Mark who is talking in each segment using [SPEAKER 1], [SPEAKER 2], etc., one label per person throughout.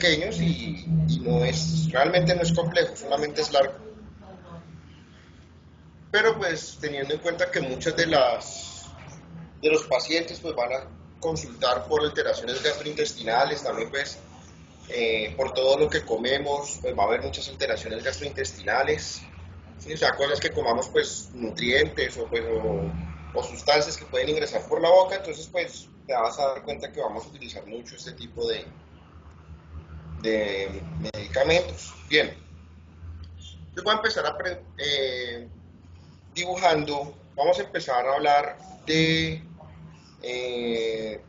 [SPEAKER 1] pequeños y realmente no es complejo, solamente es largo. Pero pues teniendo en cuenta que muchas de los pacientes pues van a consultar por alteraciones gastrointestinales, también pues por todo lo que comemos, pues va a haber muchas alteraciones gastrointestinales, ¿sí? O sea, cosas que comamos pues nutrientes o sustancias que pueden ingresar por la boca, entonces pues te vas a dar cuenta que vamos a utilizar mucho este tipo de medicamentos. Bien, yo voy a empezar dibujando, vamos a empezar a hablar de eh,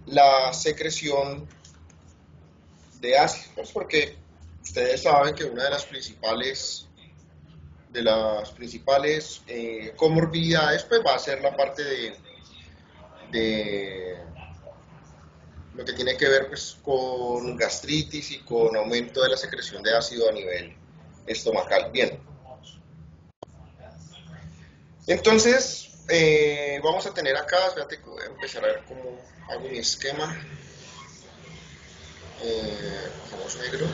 [SPEAKER 1] la secreción de ácidos, porque ustedes saben que una de las principales comorbilidades pues va a ser la parte de lo que tiene que ver pues con gastritis y con aumento de la secreción de ácido a nivel estomacal. Bien, entonces vamos a tener acá, espérate que voy a empezar a ver cómo hago mi esquema. Vamos negro.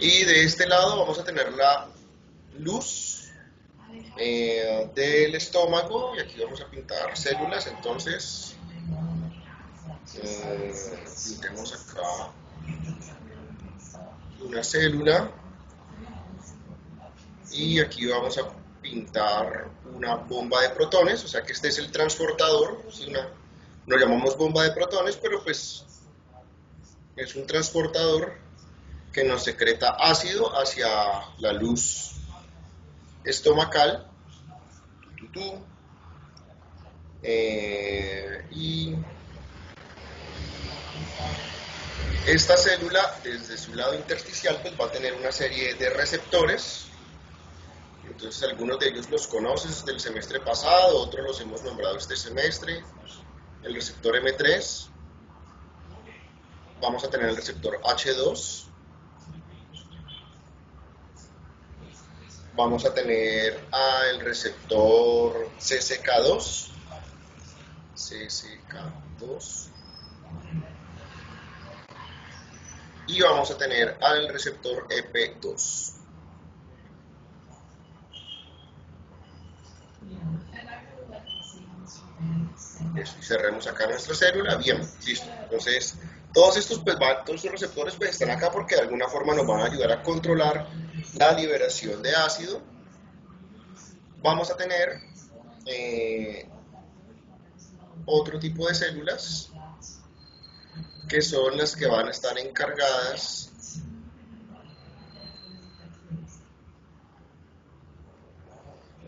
[SPEAKER 1] Y de este lado vamos a tener la luz del estómago y aquí vamos a pintar células, entonces pintemos acá una célula y aquí vamos a pintar una bomba de protones, o sea que este es el transportador, lo llamamos bomba de protones, pero pues es un transportador que nos secreta ácido hacia la luz estomacal. Y esta célula, desde su lado intersticial, pues va a tener una serie de receptores. Entonces, algunos de ellos los conoces del semestre pasado, otros los hemos nombrado este semestre. El receptor M3, vamos a tener el receptor H2, vamos a tener el receptor CCK2, y vamos a tener al receptor EP2. Y cerremos acá nuestra célula. Bien, listo. Entonces, todos estos receptores pues, están acá porque de alguna forma nos van a ayudar a controlar la liberación de ácido. Vamos a tener otro tipo de células que son las que van a estar encargadas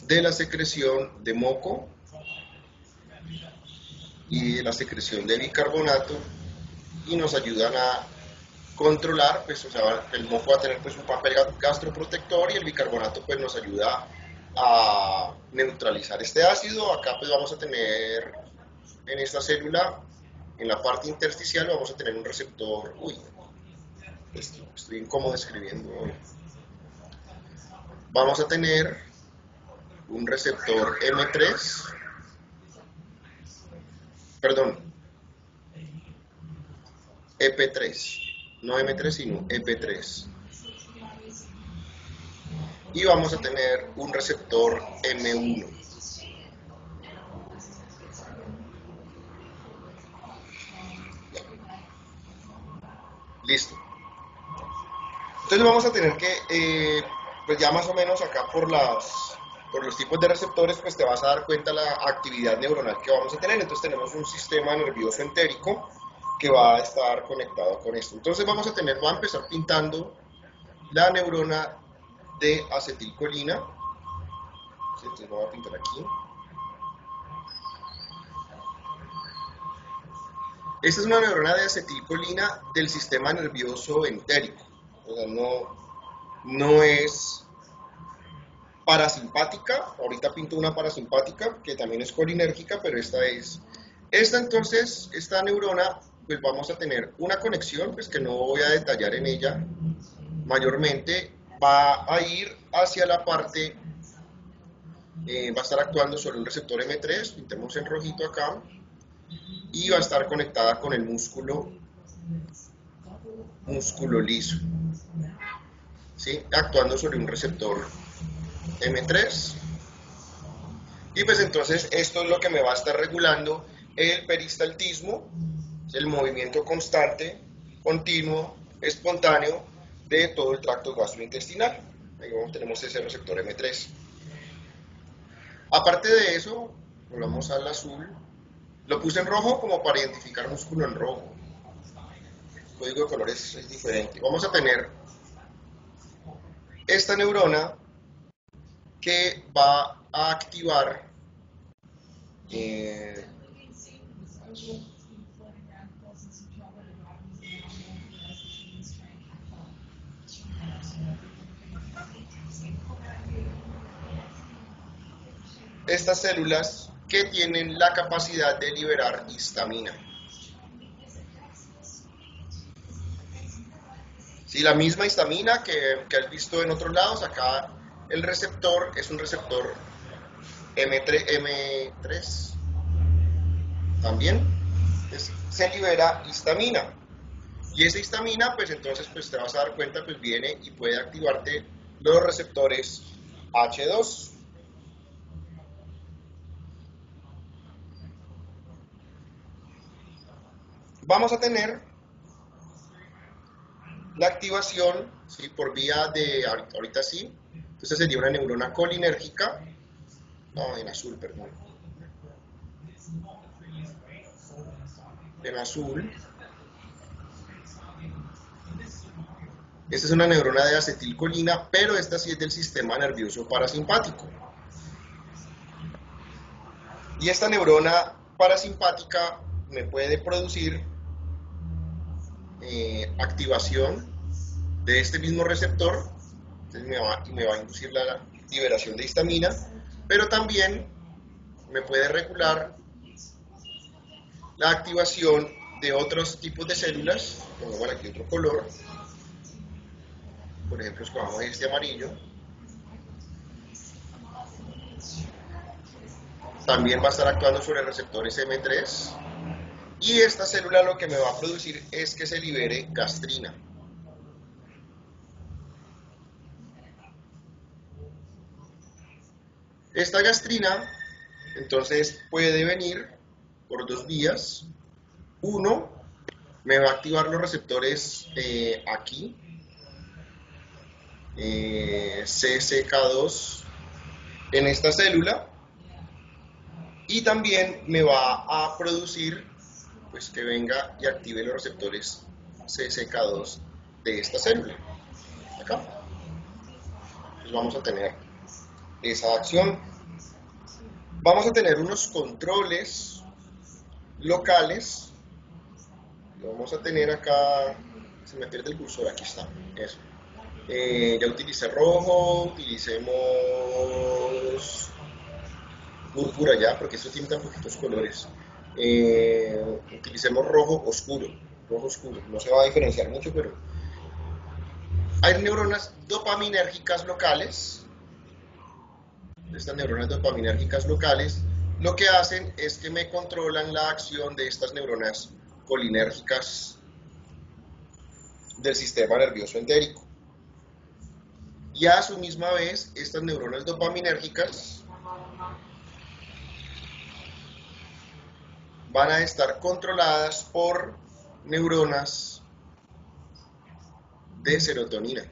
[SPEAKER 1] de la secreción de moco y de la secreción de bicarbonato y nos ayudan a controlar, pues, o sea, el moco va a tener pues un papel gastroprotector y el bicarbonato pues nos ayuda a neutralizar este ácido. Acá pues vamos a tener en esta célula, en la parte intersticial vamos a tener un receptor, estoy incómodo escribiendo hoy. Vamos a tener un receptor M3, perdón, EP3, no M3 sino EP3. Y vamos a tener un receptor M1. Listo. Entonces vamos a tener que, pues ya más o menos acá por los tipos de receptores, pues te vas a dar cuenta la actividad neuronal que vamos a tener. Entonces tenemos un sistema nervioso entérico que va a estar conectado con esto. Entonces vamos a empezar pintando la neurona de acetilcolina. Entonces lo voy a pintar aquí. Esta es una neurona de acetilcolina del sistema nervioso entérico. O sea, no es parasimpática. Ahorita pinto una parasimpática que también es colinérgica, pero esta es. Esta neurona, pues vamos a tener una conexión, pues que no voy a detallar en ella mayormente. Va a ir hacia la parte, va a estar actuando sobre un receptor M3, pintemos en rojito acá. y va a estar conectada con el músculo liso, ¿sí? Actuando sobre un receptor M3. Y pues entonces esto es lo que me va a estar regulando el peristaltismo, el movimiento constante, continuo, espontáneo de todo el tracto gastrointestinal. Ahí tenemos ese receptor M3. Aparte de eso, volvamos al azul. Lo puse en rojo como para identificar músculo en rojo. El código de colores es diferente. Vamos a tener esta neurona que va a activar estas células que tienen la capacidad de liberar histamina. Sí, la misma histamina que has visto en otros lados, acá el receptor es un receptor M3 también, se libera histamina. Y esa histamina, pues entonces pues te vas a dar cuenta, pues viene y puede activarte los receptores H2. Vamos a tener la activación, ¿sí? Por vía de, ahorita sí, entonces sería una neurona colinérgica, no, en azul, perdón. En azul. Esta es una neurona de acetilcolina, pero esta sí es del sistema nervioso parasimpático. Y esta neurona parasimpática me puede producir activación de este mismo receptor, entonces me va a inducir la liberación de histamina, pero también me puede regular la activación de otros tipos de células, como aquí otro color, por ejemplo, escogamos este amarillo. También va a estar actuando sobre receptores M3. Y esta célula lo que me va a producir es que se libere gastrina. Esta gastrina, entonces, puede venir por dos vías. Uno, me va a activar los receptores aquí, CCK2, en esta célula. Y también me va a producir, pues, que venga y active los receptores CCK2 de esta célula. Acá. Pues vamos a tener esa acción. Vamos a tener unos controles locales. Lo vamos a tener acá. Se me pierde el cursor, aquí está. Eso. Ya utilicé rojo, utilicemos púrpura ya, porque esto tiene tan poquitos colores. Utilicemos rojo oscuro. No se va a diferenciar mucho, pero hay neuronas dopaminérgicas locales. Estas neuronas dopaminérgicas locales lo que hacen es que me controlan la acción de estas neuronas colinérgicas del sistema nervioso entérico. Y a su misma vez, estas neuronas dopaminérgicas van a estar controladas por neuronas de serotonina.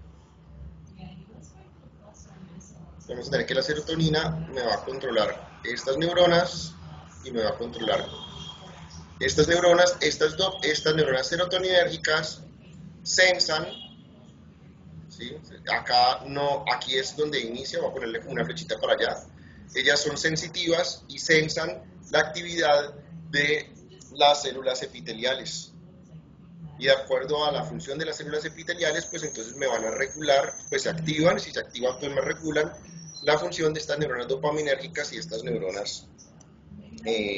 [SPEAKER 1] Vamos a tener que la serotonina me va a controlar estas neuronas y me va a controlar estas neuronas. Estas neuronas serotoninérgicas sensan, ¿sí? Acá no, aquí es donde inicia, voy a ponerle como una flechita para allá. Ellas son sensitivas y sensan la actividad de las células epiteliales. Y de acuerdo a la función de las células epiteliales, pues entonces me van a regular, pues se activan, si se activan pues me regulan la función de estas neuronas dopaminérgicas y estas neuronas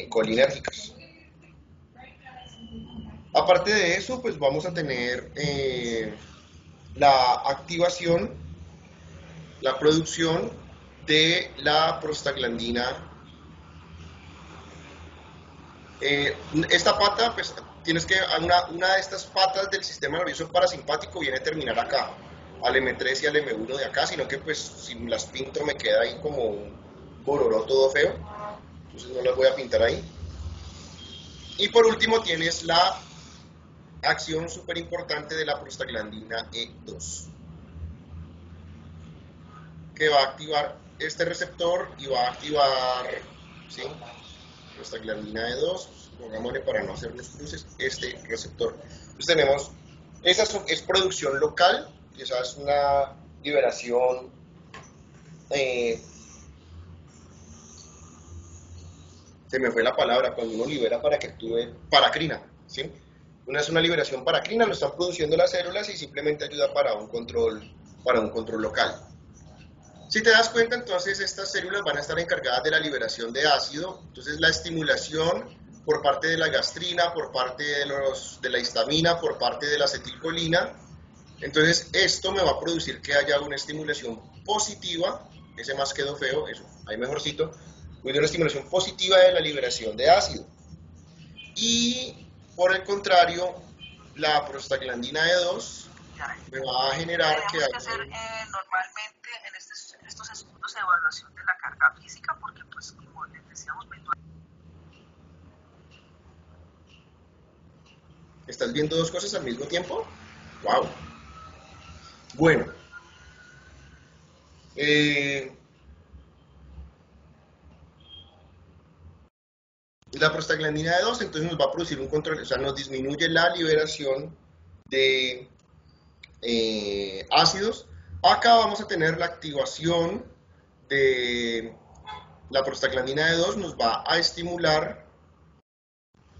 [SPEAKER 1] colinérgicas. Aparte de eso, pues vamos a tener la activación, la producción de la prostaglandina Esta pata, pues tienes que, una de estas patas del sistema nervioso parasimpático viene a terminar acá, al M3 y al M1 de acá, sino que pues si las pinto me queda ahí como un bororó todo feo, entonces no las voy a pintar ahí. Y por último tienes la acción súper importante de la prostaglandina E2, que va a activar este receptor y va a activar, ¿sí? Prostaglandina E2, pongámosle para no hacer los cruces, este receptor. Entonces tenemos, esa es producción local, y esa es una liberación se me fue la palabra, cuando uno libera para que actúe paracrina, ¿sí? Una es una liberación paracrina, lo están produciendo las células y simplemente ayuda para un control local. Si te das cuenta, entonces estas células van a estar encargadas de la liberación de ácido, entonces la estimulación por parte de la gastrina, por parte de la histamina, por parte de la acetilcolina, entonces esto me va a producir que haya una estimulación positiva, ese más quedó feo, eso, ahí mejorcito, una estimulación positiva de la liberación de ácido. Y por el contrario, la prostaglandina E2 me va a generar que
[SPEAKER 2] haya... hacer normalmente en estos estudios de evaluación de la carga física, porque pues como les decíamos,
[SPEAKER 1] ¿Estás viendo dos cosas al mismo tiempo? ¡Wow! Bueno. La prostaglandina E2 entonces nos va a producir un control, o sea, nos disminuye la liberación de ácidos. Acá vamos a tener la activación de la prostaglandina E2, nos va a estimular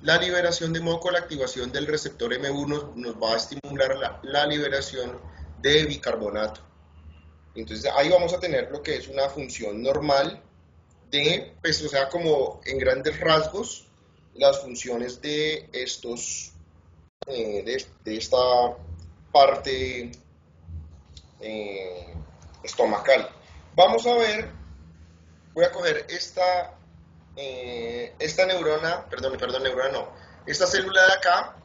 [SPEAKER 1] la liberación de moco, la activación del receptor M1 nos va a estimular la liberación de bicarbonato. Entonces ahí vamos a tener lo que es una función normal de, pues, o sea, como en grandes rasgos, las funciones de estos, de esta parte estomacal. Vamos a ver, voy a coger esta neurona, perdón, neurona no, esta célula de acá,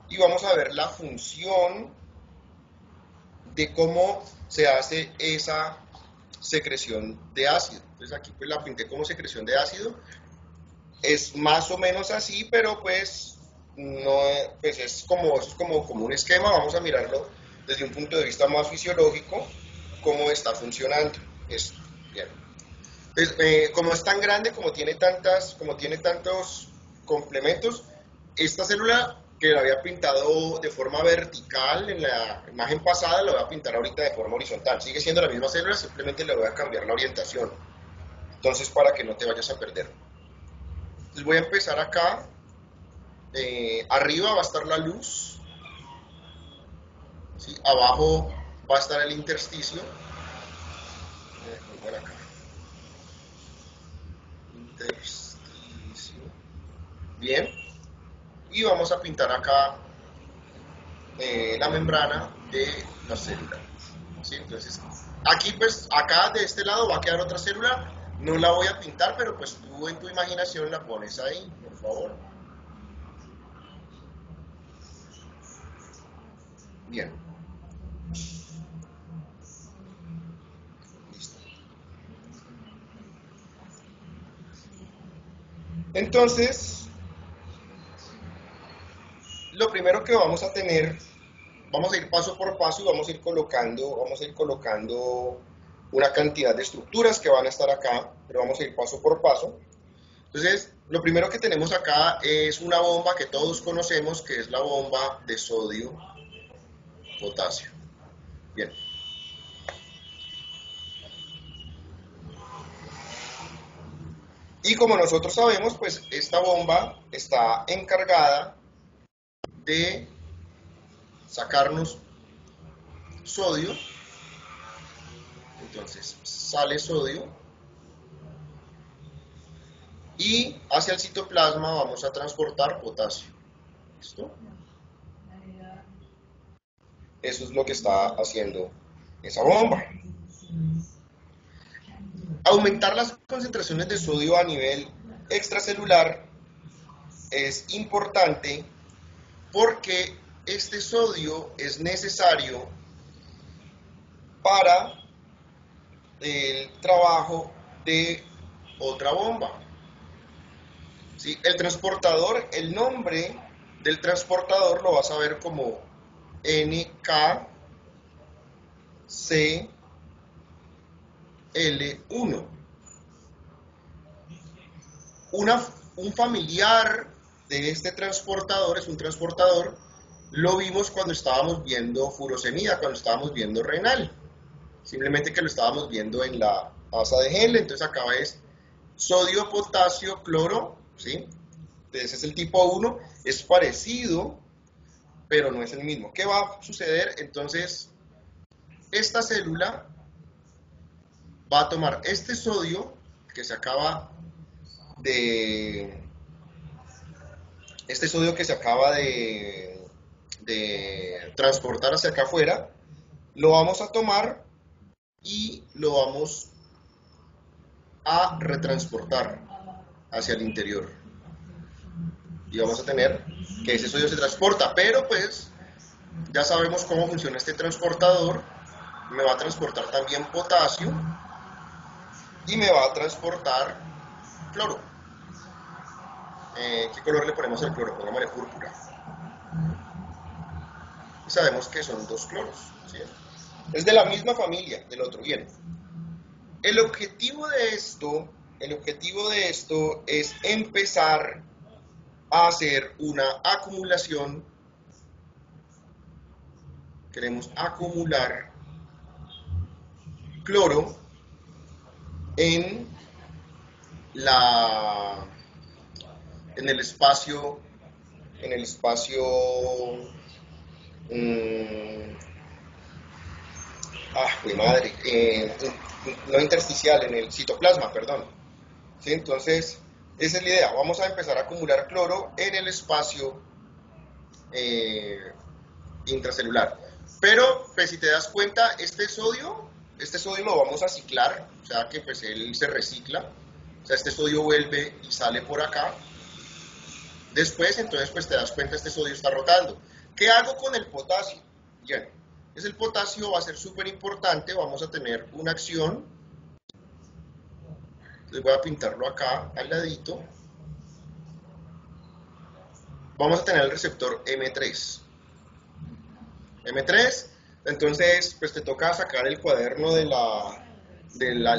[SPEAKER 1] y vamos a ver la función de cómo se hace esa secreción de ácido. Entonces aquí pues la pinté como secreción de ácido. Es más o menos así, pero pues no, pues es como un esquema. Vamos a mirarlo desde un punto de vista más fisiológico, cómo está funcionando. Es, bien. Entonces, como es tan grande, como tiene tantos complementos, esta célula que la había pintado de forma vertical en la imagen pasada, la voy a pintar ahorita de forma horizontal. Sigue siendo la misma célula, simplemente le voy a cambiar la orientación. Entonces, para que no te vayas a perder. Entonces voy a empezar acá. Arriba va a estar la luz. ¿Sí? Abajo va a estar el intersticio. Voy acá. Intersticio. Bien. Y vamos a pintar acá la membrana de la célula. ¿Sí? Entonces, aquí pues, acá de este lado va a quedar otra célula. No la voy a pintar, pero pues tú en tu imaginación la pones ahí, por favor. Bien. Listo. Entonces, lo primero que vamos a tener, vamos a ir paso por paso y vamos a ir colocando una cantidad de estructuras que van a estar acá, pero vamos a ir paso por paso. Entonces, lo primero que tenemos acá es una bomba que todos conocemos, que es la bomba de sodio-potasio. Bien. Y como nosotros sabemos, pues esta bomba está encargada de sacarnos sodio. Entonces sale sodio y hacia el citoplasma vamos a transportar potasio. ¿Listo? Eso es lo que está haciendo esa bomba. Aumentar las concentraciones de sodio a nivel extracelular es importante porque este sodio es necesario para el trabajo de otra bomba. ¿Sí? El transportador, el nombre del transportador lo vas a ver como NKCl1. Un familiar de este transportador es un transportador, lo vimos cuando estábamos viendo furosemida, cuando estábamos viendo renal. Simplemente que lo estábamos viendo en la asa de Henle. Entonces acá es sodio, potasio, cloro, ¿sí? Entonces es el tipo 1, es parecido, pero no es el mismo. ¿Qué va a suceder? Entonces, esta célula va a tomar este sodio que se acaba de... Este sodio que se acaba de transportar hacia acá afuera, lo vamos a tomar y lo vamos a retransportar hacia el interior. Y vamos a tener que ese sodio se transporta, pero pues ya sabemos cómo funciona este transportador. Me va a transportar también potasio y me va a transportar cloro. ¿Qué color le ponemos al cloro? Pongámosle púrpura. Y sabemos que son dos cloros, ¿sí? Es de la misma familia del otro. Bien. El objetivo de esto es empezar a hacer una acumulación. Queremos acumular cloro en el espacio madre, no intersticial, en el citoplasma, perdón. ¿Sí? Entonces, esa es la idea. Vamos a empezar a acumular cloro en el espacio intracelular. Pero, pues, si te das cuenta, este sodio lo vamos a ciclar, o sea que pues él se recicla. O sea, este sodio vuelve y sale por acá. Después, entonces, pues te das cuenta, este sodio está rotando. ¿Qué hago con el potasio? Bien, pues el potasio va a ser súper importante. Vamos a tener una acción. Entonces voy a pintarlo acá, al ladito. Vamos a tener el receptor M3. M3, entonces, pues te toca sacar el cuaderno del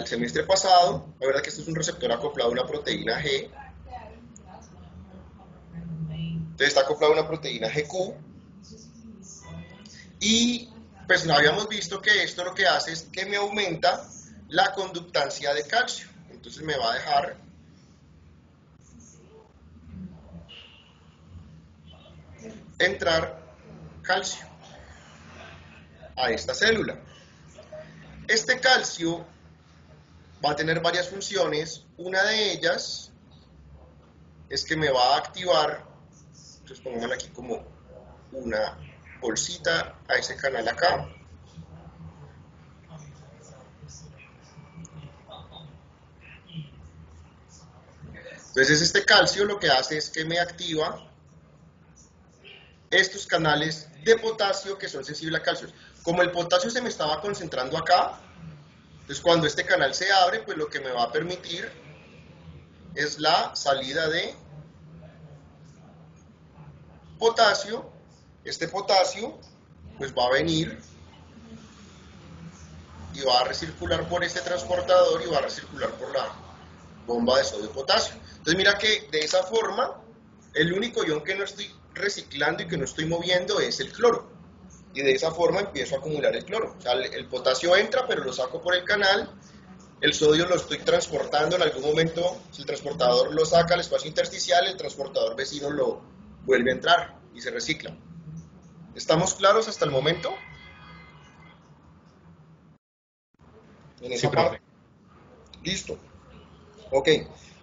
[SPEAKER 1] semestre pasado. La verdad que este es un receptor acoplado a una proteína G. Entonces está acoplado a una proteína GQ. Y pues no habíamos visto que esto lo que hace es que me aumenta la conductancia de calcio. Entonces me va a dejar entrar calcio a esta célula. Este calcio va a tener varias funciones. Una de ellas es que me va a activar, entonces pongámosle aquí como una bolsita a ese canal acá. Entonces este calcio lo que hace es que me activa estos canales de potasio que son sensibles a calcio. Como el potasio se me estaba concentrando acá, entonces cuando este canal se abre, pues lo que me va a permitir es la salida de potasio. Este potasio pues va a venir y va a recircular por este transportador y va a recircular por la bomba de sodio potasio. Entonces mira que de esa forma el único ion que no estoy reciclando y que no estoy moviendo es el cloro. Y de esa forma empiezo a acumular el cloro. O sea, el potasio entra, pero lo saco por el canal. El sodio lo estoy transportando en algún momento. Si el transportador lo saca al espacio intersticial, el transportador vecino lo vuelve a entrar y se recicla. ¿Estamos claros hasta el momento? En esa parte. Listo. Ok.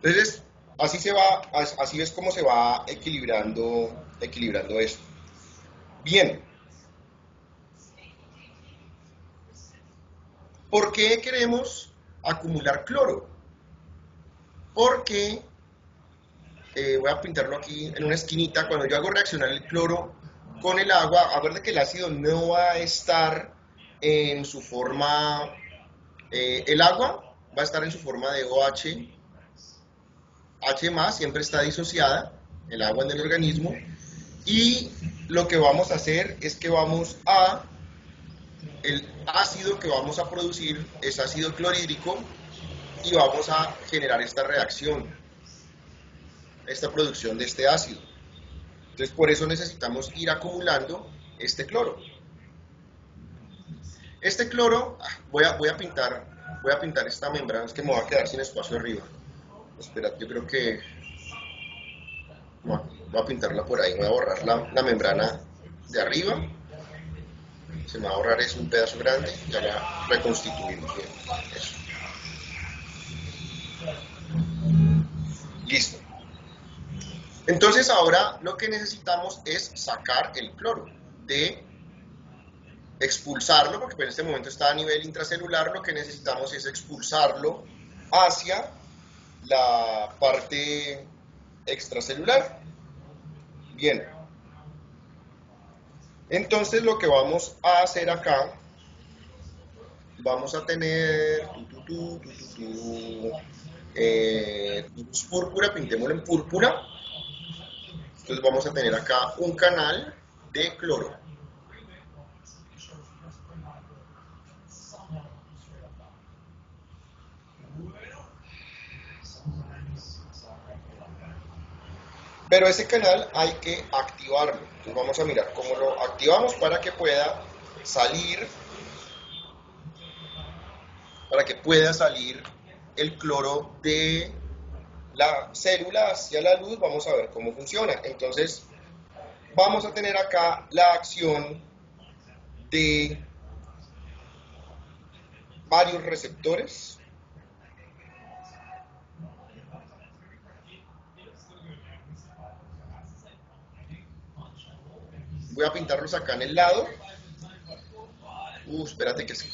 [SPEAKER 1] Entonces, así es como se va equilibrando esto. Bien. ¿Por qué queremos acumular cloro? Porque voy a pintarlo aquí en una esquinita. Cuando yo hago reaccionar el cloro con el agua, acuérdense que el ácido no va a estar en su forma, el agua va a estar en su forma de OH, H+, siempre está disociada, el agua en el organismo, y lo que vamos a hacer es que el ácido que vamos a producir es ácido clorhídrico y vamos a generar esta reacción, esta producción de este ácido. Entonces por eso necesitamos ir acumulando este cloro. Este cloro, voy a pintar esta membrana, es que me va a quedar sin espacio arriba. Espera, yo creo que voy a pintarla por ahí, voy a borrar la membrana de arriba. Se me va a ahorrar es un pedazo grande, ya la reconstituimos bien. Eso. Listo. Entonces ahora lo que necesitamos es sacar el cloro, expulsarlo, porque en este momento está a nivel intracelular. Lo que necesitamos es expulsarlo hacia la parte extracelular. Bien. Entonces lo que vamos a hacer acá, vamos a tener púrpura, pintémoslo en púrpura. Entonces vamos a tener acá un canal de cloro. Pero ese canal hay que activarlo. Entonces vamos a mirar cómo lo activamos para que pueda salir, el cloro de la célula hacia la luz. Vamos a ver cómo funciona. Entonces vamos a tener acá la acción de varios receptores. Voy a pintarlos acá en el lado. Espérate que es que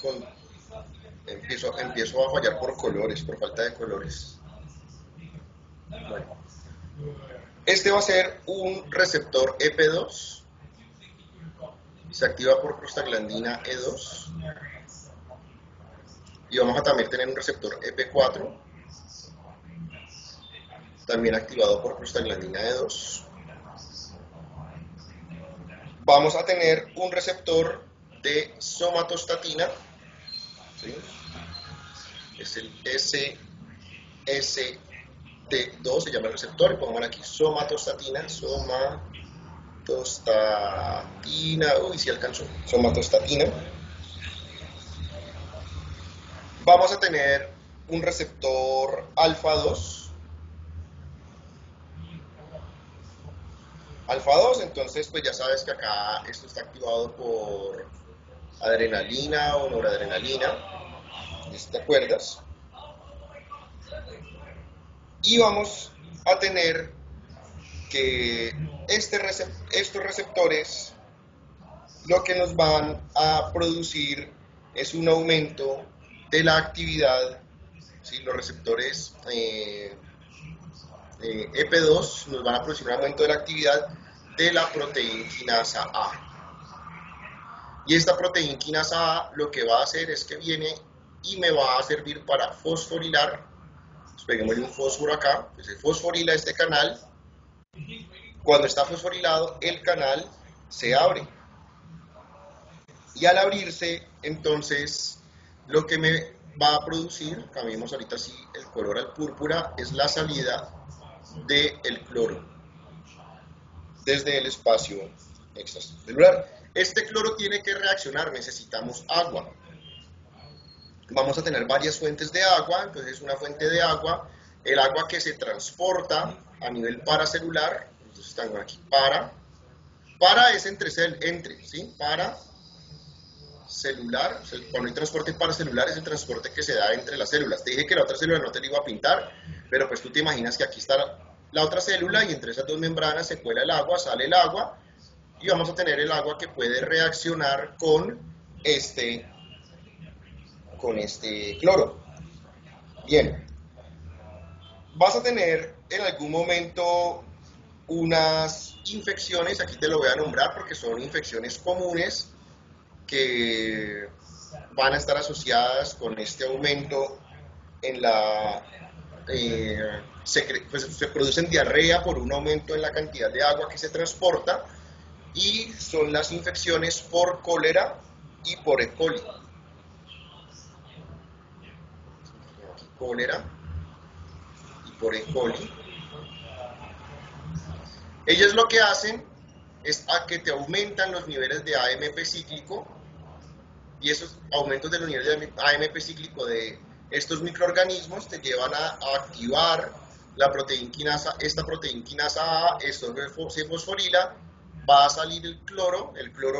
[SPEAKER 1] empiezo a fallar por colores, por falta de colores. Bueno. Este va a ser un receptor EP2. Se activa por prostaglandina E2. Y vamos a también tener un receptor EP4. También activado por prostaglandina E2. Vamos a tener un receptor de somatostatina, ¿sí? Es el SST2, se llama el receptor, y pongan aquí somatostatina, sí alcanzó, somatostatina. Vamos a tener un receptor alfa-2, entonces pues ya sabes que acá esto está activado por adrenalina o noradrenalina, ¿te acuerdas? Y vamos a tener que estos receptores lo que nos van a producir es un aumento de la actividad, ¿sí? Los receptores EP2 nos van a producir un aumento de la actividad de la proteína quinasa A. Y esta proteína quinasa A lo que va a hacer es que viene y me va a servir para fosforilar. Peguémosle un fósforo acá, pues se fosforila este canal. Cuando está fosforilado, el canal se abre. Y al abrirse, entonces, lo que me va a producir, cambiemos ahorita así el color al púrpura, es la salida del cloro desde el espacio extracelular. Este cloro tiene que reaccionar, necesitamos agua. Vamos a tener varias fuentes de agua, entonces una fuente de agua, el agua que se transporta a nivel paracelular, entonces están aquí para es entre, ¿sí? Para celular, cuando hay transporte paracelular es el transporte que se da entre las células. Te dije que la otra célula no te la iba a pintar, pero pues tú te imaginas que aquí está la otra célula y entre esas dos membranas se cuela el agua, sale el agua y vamos a tener el agua que puede reaccionar con este cloro. Bien, vas a tener en algún momento unas infecciones, aquí te lo voy a nombrar porque son infecciones comunes que van a estar asociadas con este aumento en la... se producen diarrea por un aumento en la cantidad de agua que se transporta, y son las infecciones por cólera y por E. coli. Cólera y por E. coli. Ellos lo que hacen es a que te aumentan los niveles de AMP cíclico, y esos aumentos de los niveles de AMP cíclico de estos microorganismos te llevan a activar la proteinquinasa, esta proteinquinasa A, esto se fosforila, va a salir el cloro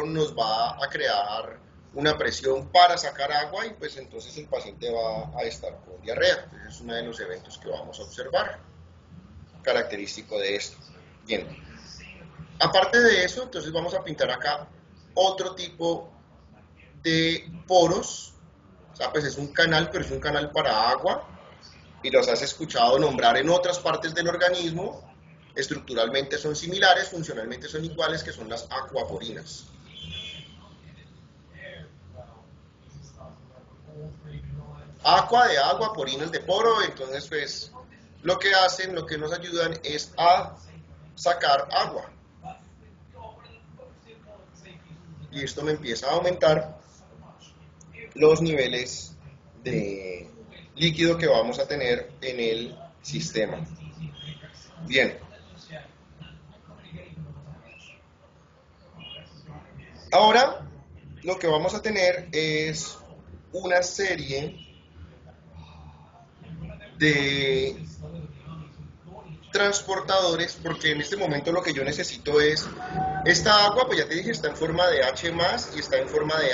[SPEAKER 1] nos va a crear una presión para sacar agua, y pues entonces el paciente va a estar con diarrea. Entonces es uno de los eventos que vamos a observar, característico de esto. Bien, aparte de eso, entonces vamos a pintar acá otro tipo de poros. O sea, pues es un canal, pero es un canal para agua, y los has escuchado nombrar en otras partes del organismo. Estructuralmente son similares, funcionalmente son iguales, que son las acuaporinas. Aqua de agua, porinas de poro. Entonces pues lo que hacen, lo que nos ayudan es a sacar agua, y esto me empieza a aumentar los niveles de líquido que vamos a tener en el sistema. Bien. Ahora lo que vamos a tener es una serie de transportadores, porque en este momento lo que yo necesito es esta agua, pues ya te dije, está en forma de H+, y está en forma de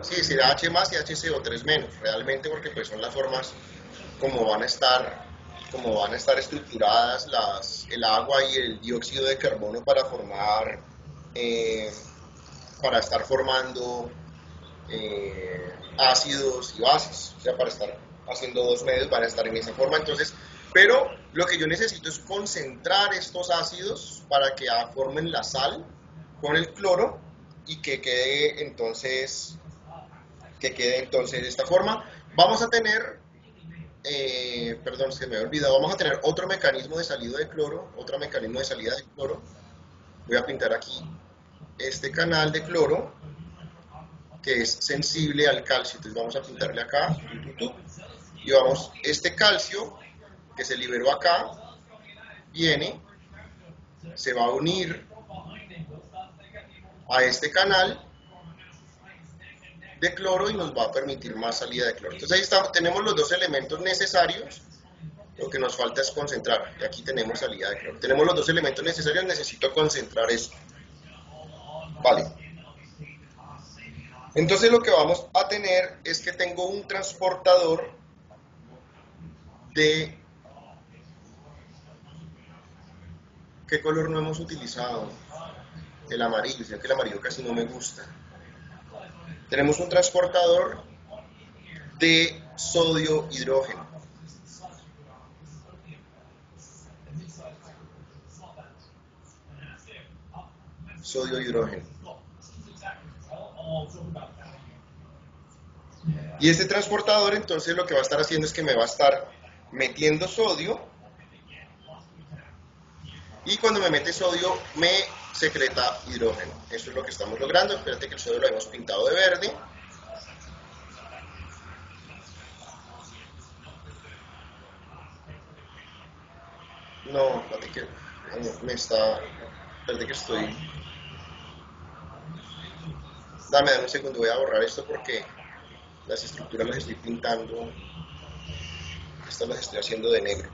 [SPEAKER 1] sí, será H+ y HCO3-, realmente, porque pues son las formas como van a estar estructuradas el agua y el dióxido de carbono para formar, para estar formando ácidos y bases. O sea, para estar haciendo dos medios van a estar en esa forma. Entonces, pero lo que yo necesito es concentrar estos ácidos para que formen la sal con el cloro, y que quede entonces de esta forma. Vamos a tener, perdón, se me había olvidado, vamos a tener otro mecanismo de salida de cloro. Voy a pintar aquí este canal de cloro que es sensible al calcio. Entonces vamos a pintarle acá, y vamos, este calcio que se liberó acá, viene, se va a unir a este canal de cloro y nos va a permitir más salida de cloro. Entonces ahí está, tenemos los dos elementos necesarios. Lo que nos falta es concentrar, y aquí tenemos salida de cloro. Tenemos los dos elementos necesarios, necesito concentrar esto. Vale. Entonces lo que vamos a tener es que tengo un transportador de... ¿Qué color no hemos utilizado? El amarillo, sino que el amarillo casi no me gusta. Tenemos un transportador de sodio-hidrógeno. Sodio-hidrógeno. Y este transportador entonces lo que va a estar haciendo es que me va a estar metiendo sodio, y cuando me mete sodio me secreta hidrógeno. Eso es lo que estamos logrando. Espérate que el sodio lo hemos pintado de verde. No, espérate que espérate que estoy... Dame un segundo, voy a borrar esto porque las estructuras las estoy pintando. Estas las estoy haciendo de negro.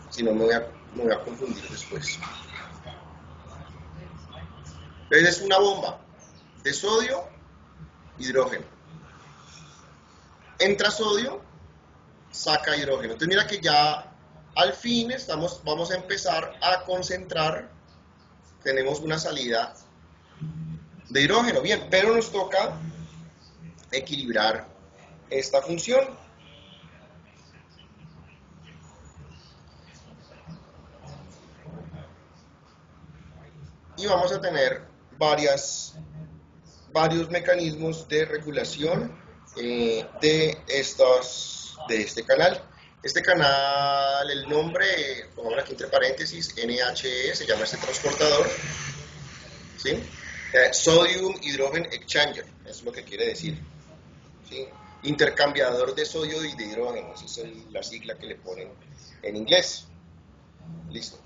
[SPEAKER 1] Si no, me voy a confundir después. Entonces es una bomba de sodio, hidrógeno. Entra sodio, saca hidrógeno. Entonces mira que ya al fin vamos a empezar a concentrar. Tenemos una salida de hidrógeno. Bien, pero nos toca equilibrar esta función. y vamos a tener varios mecanismos de regulación de este canal. Este canal, el nombre, pongamos aquí entre paréntesis, NHE, se llama este transportador, ¿sí? Sodium Hydrogen Exchanger, es lo que quiere decir, ¿sí? Intercambiador de sodio y de hidrógeno, esa es la sigla que le ponen en inglés. Listo.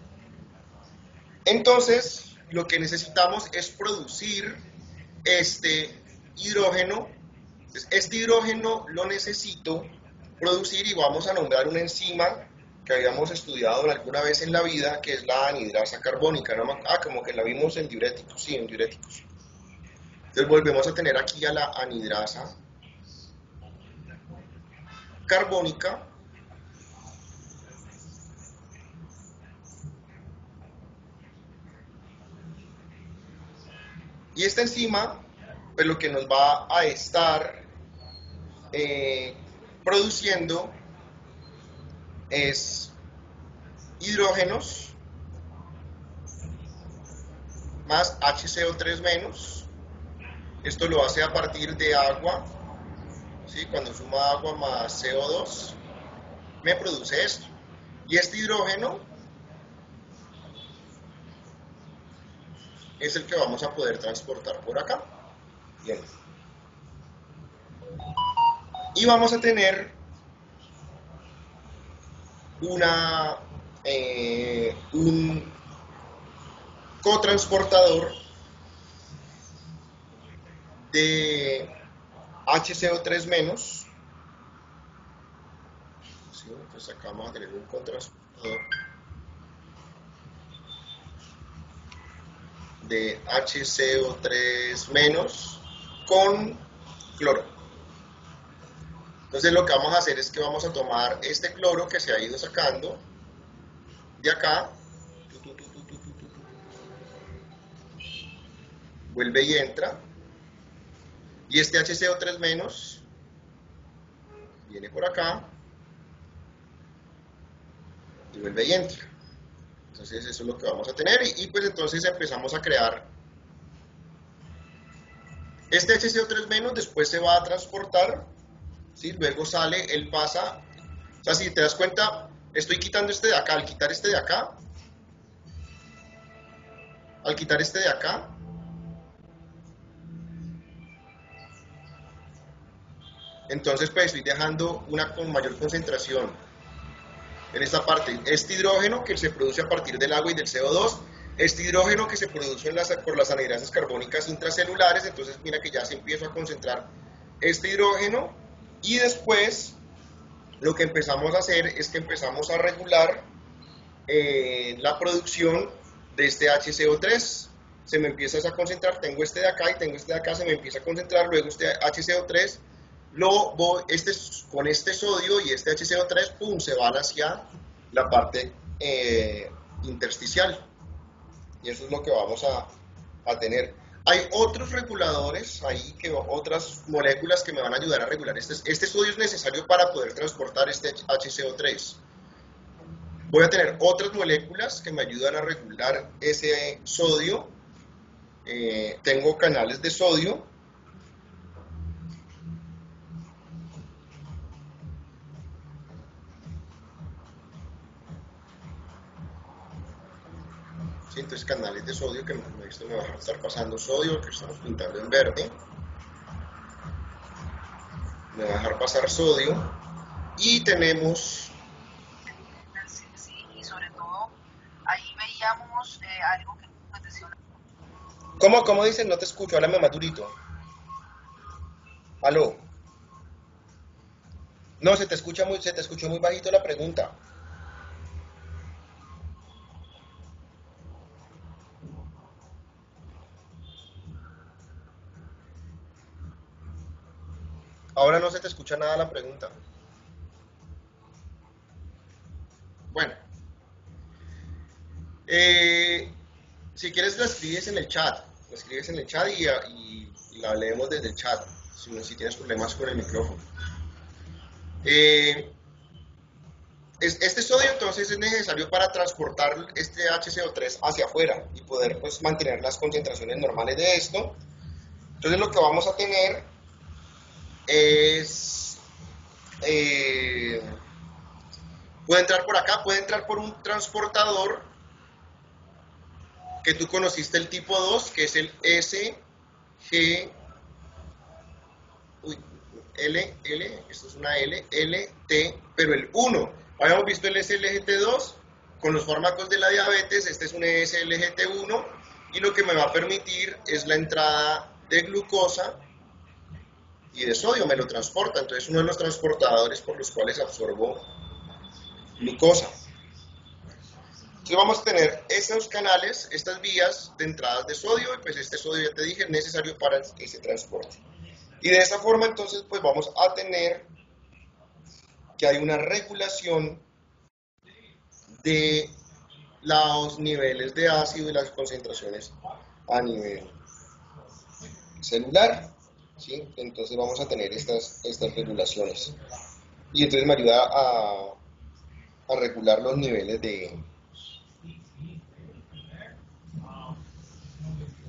[SPEAKER 1] Entonces, lo que necesitamos es producir este hidrógeno. Este hidrógeno lo necesito producir y vamos a nombrar una enzima que habíamos estudiado alguna vez en la vida, que es la anhidrasa carbónica, ¿no? Como que la vimos en diuréticos, sí, en diuréticos. Entonces volvemos a tener aquí a la anhidrasa carbónica, y esta enzima, pues lo que nos va a estar produciendo es hidrógenos más HCO3 menos. Esto lo hace a partir de agua, ¿sí? Cuando suma agua más CO2 me produce esto, y este hidrógeno es el que vamos a poder transportar por acá. Bien. Y vamos a tener un cotransportador de HCO3 menos, ¿sí? Entonces acá vamos a tener un cotransportador de HCO3 menos con cloro. Entonces lo que vamos a hacer es que vamos a tomar este cloro que se ha ido sacando de acá, vuelve y entra, y este HCO3 menos viene por acá y vuelve y entra. Entonces eso es lo que vamos a tener, y pues entonces empezamos a crear este HCO3 menos. Después se va a transportar, ¿sí? Luego sale, él pasa, o sea, si te das cuenta, estoy quitando este de acá. Al quitar este de acá, entonces pues estoy dejando una con mayor concentración en esta parte. Este hidrógeno que se produce a partir del agua y del CO2, este hidrógeno que se produce por las anhidrasas carbónicas intracelulares. Entonces mira que ya se empieza a concentrar este hidrógeno, y después lo que empezamos a hacer es que empezamos a regular la producción de este HCO3. Se me empieza a concentrar, tengo este de acá y tengo este de acá, se me empieza a concentrar, luego este HCO3 con este sodio y este HCO3, pum, se van hacia la parte intersticial, y eso es lo que vamos a tener. Hay otros reguladores ahí, otras moléculas que me van a ayudar a regular. Este sodio es necesario para poder transportar este HCO3. Voy a tener otras moléculas que me ayudan a regular ese sodio. Tengo canales de sodio. ¿Sí? Entonces canales de sodio, que esto me va a estar pasando sodio, que estamos pintando en verde. Me va a dejar pasar sodio. Y tenemos...
[SPEAKER 2] Sí, y sobre todo, ahí veíamos algo que nos decía.
[SPEAKER 1] ¿Cómo dicen? No te escucho, háblame más durito. ¿Aló? No, se te escuchó muy bajito la pregunta. Ahora no se te escucha nada la pregunta. Bueno, si quieres la escribes en el chat, y la leemos desde el chat, si tienes problemas con el micrófono. este sodio entonces es necesario para transportar este HCO3 hacia afuera y poder pues mantener las concentraciones normales de esto. Entonces lo que vamos a tener es, puede entrar por acá, puede entrar por un transportador que tú conociste, el tipo 2, que es el esto es una LT, pero el 1. Habíamos visto el SLGT2 con los fármacos de la diabetes, este es un SLGT1 y lo que me va a permitir es la entrada de glucosa y de sodio, me lo transporta, entonces uno de los transportadores por los cuales absorbo glucosa. Entonces vamos a tener estos canales, estas vías de entradas de sodio, y pues este sodio ya te dije es necesario para ese transporte. Y de esa forma entonces pues vamos a tener que hay una regulación de los niveles de ácido y las concentraciones a nivel celular, ¿sí? Entonces vamos a tener estas regulaciones. Y entonces me ayuda a regular los niveles de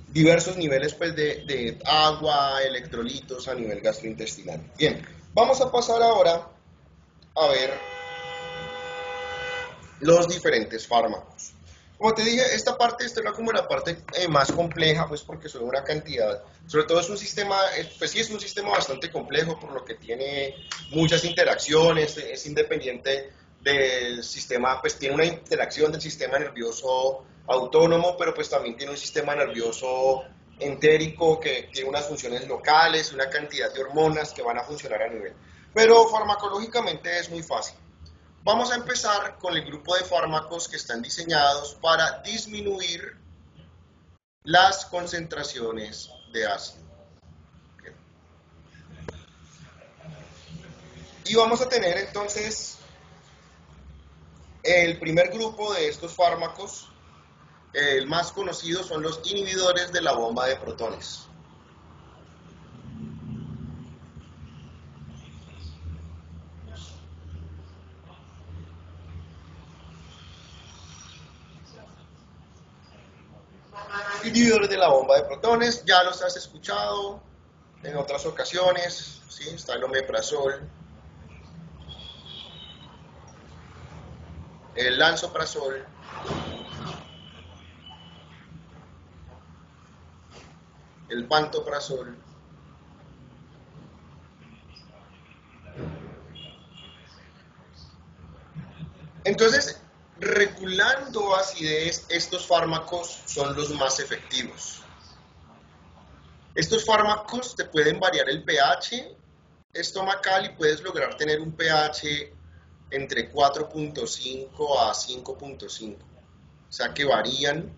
[SPEAKER 1] diversos niveles pues, de agua, electrolitos a nivel gastrointestinal. Bien, vamos a pasar ahora a ver los diferentes fármacos. Como te dije, esta era como la parte más compleja, pues porque son una cantidad, sobre todo es un sistema, pues sí es un sistema bastante complejo, por lo que tiene muchas interacciones, es independiente del sistema, pues tiene una interacción del sistema nervioso autónomo, pero pues también tiene un sistema nervioso entérico que tiene unas funciones locales, una cantidad de hormonas que van a funcionar a nivel. Pero farmacológicamente es muy fácil. Vamos a empezar con el grupo de fármacos que están diseñados para disminuir las concentraciones de ácido. Y vamos a tener entonces el primer grupo de estos fármacos, el más conocido, son los inhibidores de la bomba de protones. Inhibidores de la bomba de protones, ya los has escuchado en otras ocasiones, ¿sí? Está el omeprazol, el lansoprazol, el pantoprazol, entonces, regulando acidez, estos fármacos son los más efectivos. Estos fármacos te pueden variar el pH estomacal y puedes lograr tener un pH entre 4.5 a 5.5. O sea que varían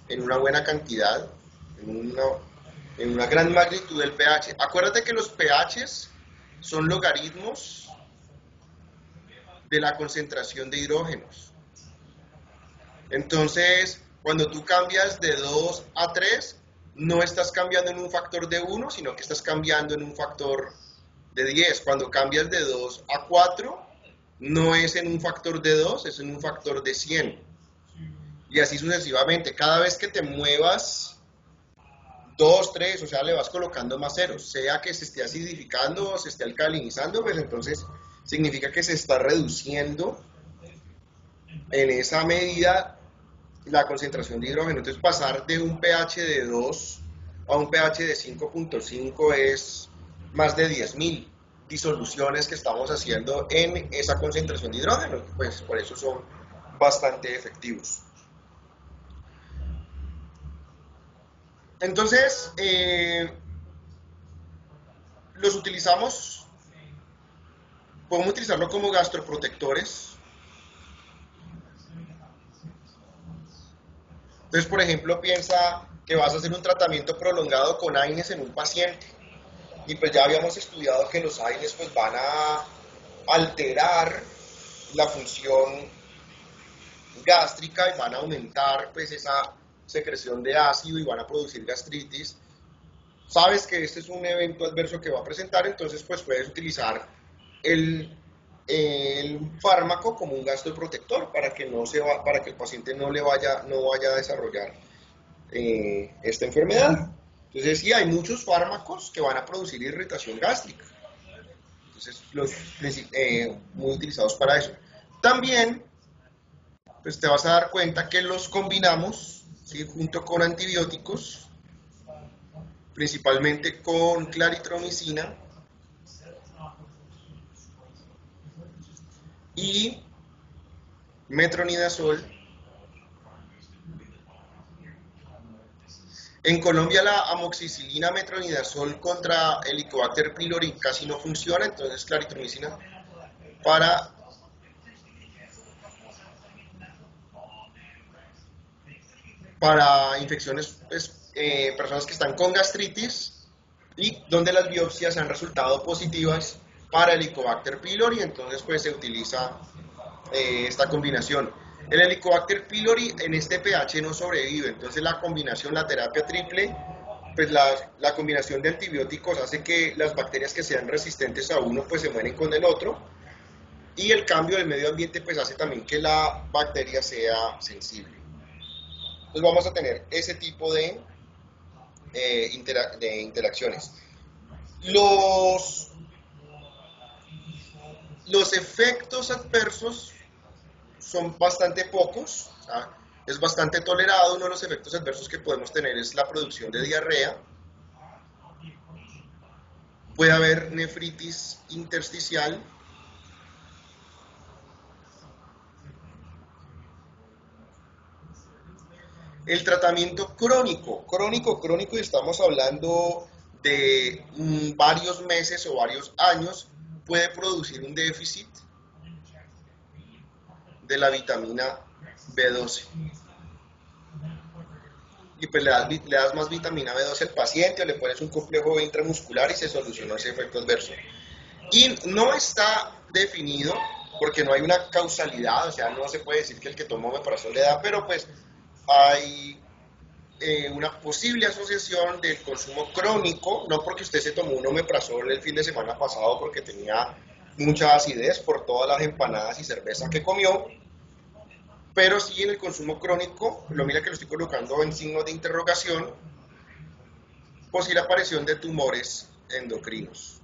[SPEAKER 1] en una buena cantidad, en una gran magnitud del pH. Acuérdate que los pHs son logaritmos de la concentración de hidrógenos. Entonces, cuando tú cambias de 2 a 3, no estás cambiando en un factor de 1, sino que estás cambiando en un factor de 10. Cuando cambias de 2 a 4, no es en un factor de 2, es en un factor de 100. Y así sucesivamente. Cada vez que te muevas 2, 3, o sea, le vas colocando más ceros. Sea que se esté acidificando o se esté alcalinizando, pues entonces significa que se está reduciendo en esa medida la concentración de hidrógeno. Entonces pasar de un pH de 2 a un pH de 5.5 es más de 10.000 disoluciones que estamos haciendo en esa concentración de hidrógeno, pues por eso son bastante efectivos. Entonces, los utilizamos, podemos utilizarlo como gastroprotectores. Entonces, por ejemplo, piensa que vas a hacer un tratamiento prolongado con AINES en un paciente. Y pues ya habíamos estudiado que los AINES pues van a alterar la función gástrica y van a aumentar pues esa secreción de ácido y van a producir gastritis. Sabes que este es un evento adverso que va a presentar, entonces pues puedes utilizar el el fármaco como un gasto protector para que para que el paciente no vaya a desarrollar esta enfermedad. Entonces sí, hay muchos fármacos que van a producir irritación gástrica. Entonces, muy utilizados para eso. También, pues te vas a dar cuenta que los combinamos, ¿sí?, junto con antibióticos, principalmente con claritromicina y metronidazol. En Colombia la amoxicilina metronidazol contra Helicobacter pylori casi no funciona, entonces claritromicina para infecciones, pues, personas que están con gastritis y donde las biopsias han resultado positivas para Helicobacter pylori, entonces pues se utiliza esta combinación. El Helicobacter pylori en este pH no sobrevive, entonces la combinación, la terapia triple, pues la combinación de antibióticos hace que las bacterias que sean resistentes a uno pues se mueren con el otro, y el cambio del medio ambiente pues hace también que la bacteria sea sensible. Entonces vamos a tener ese tipo de interacciones. Los efectos adversos son bastante pocos, o sea, es bastante tolerado. Uno de los efectos adversos que podemos tener es la producción de diarrea. Puede haber nefritis intersticial. El tratamiento crónico, y estamos hablando de varios meses o varios años, puede producir un déficit de la vitamina B12. Y pues le das más vitamina B12 al paciente, o le pones un complejo B intramuscular y se solucionó ese efecto adverso. Y no está definido, porque no hay una causalidad, o sea, no se puede decir que el que toma omeprazol le da, pero pues hay una posible asociación del consumo crónico, no porque usted se tomó un omeprazol el fin de semana pasado porque tenía mucha acidez por todas las empanadas y cerveza que comió, pero sí en el consumo crónico, lo mira que lo estoy colocando en signo de interrogación, posible aparición de tumores endocrinos.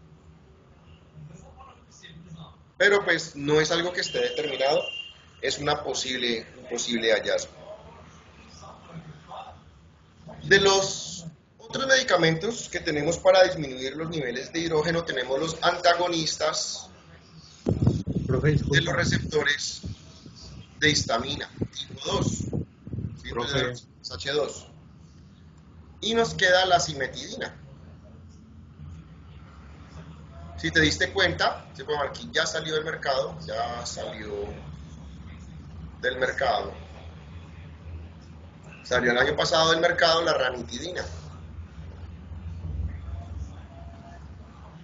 [SPEAKER 1] Pero pues no es algo que esté determinado, es un posible hallazgo. De los otros medicamentos que tenemos para disminuir los niveles de hidrógeno, tenemos los antagonistas de los receptores de histamina tipo 2, ¿sí? H2. Y nos queda la cimetidina. Si te diste cuenta, aquí ya salió del mercado, Salió el año pasado del mercado la ranitidina.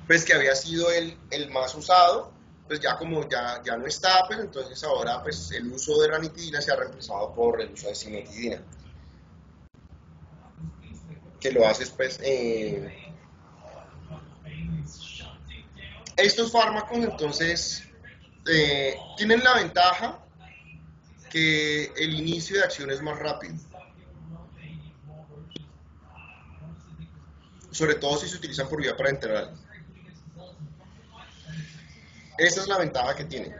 [SPEAKER 1] Pues que había sido el más usado, pues ya como ya no está, pues entonces ahora pues el uso de ranitidina se ha reemplazado por el uso de cimetidina. Que lo haces pues... Estos fármacos entonces tienen la ventaja que el inicio de acción es más rápido. Sobre todo si se utilizan por vía parenteral. Esa es la ventaja que tienen.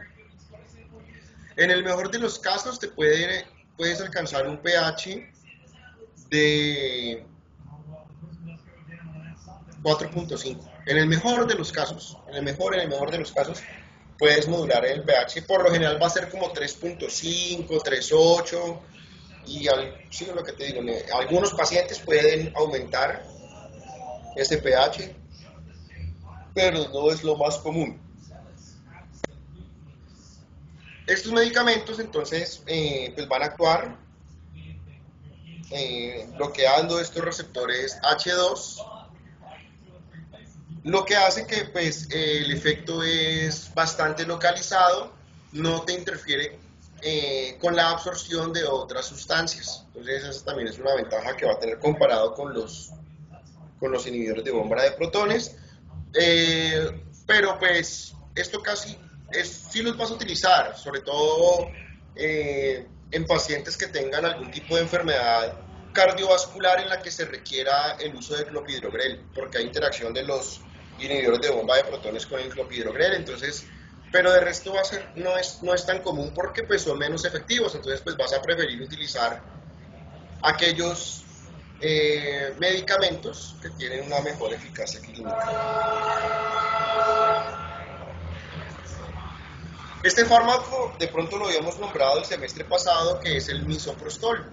[SPEAKER 1] En el mejor de los casos puedes alcanzar un pH de 4.5. En el mejor de los casos, puedes modular el pH. Por lo general va a ser como 3.5, 3.8. Y sí, lo que te digo, algunos pacientes pueden aumentar ese pH, pero no es lo más común. Estos medicamentos entonces pues van a actuar bloqueando estos receptores H2, lo que hace que pues el efecto es bastante localizado, no te interfiere con la absorción de otras sustancias. Entonces esa también es una ventaja que va a tener comparado con los inhibidores de bomba de protones, pero pues esto casi sí los vas a utilizar, sobre todo en pacientes que tengan algún tipo de enfermedad cardiovascular en la que se requiera el uso de clopidogrel, porque hay interacción de los inhibidores de bomba de protones con el clopidogrel, entonces, pero de resto va a ser, no es tan común porque pues son menos efectivos, entonces pues vas a preferir utilizar aquellos medicamentos que tienen una mejor eficacia clínica. Este fármaco de pronto lo habíamos nombrado el semestre pasado, que es el misoprostol.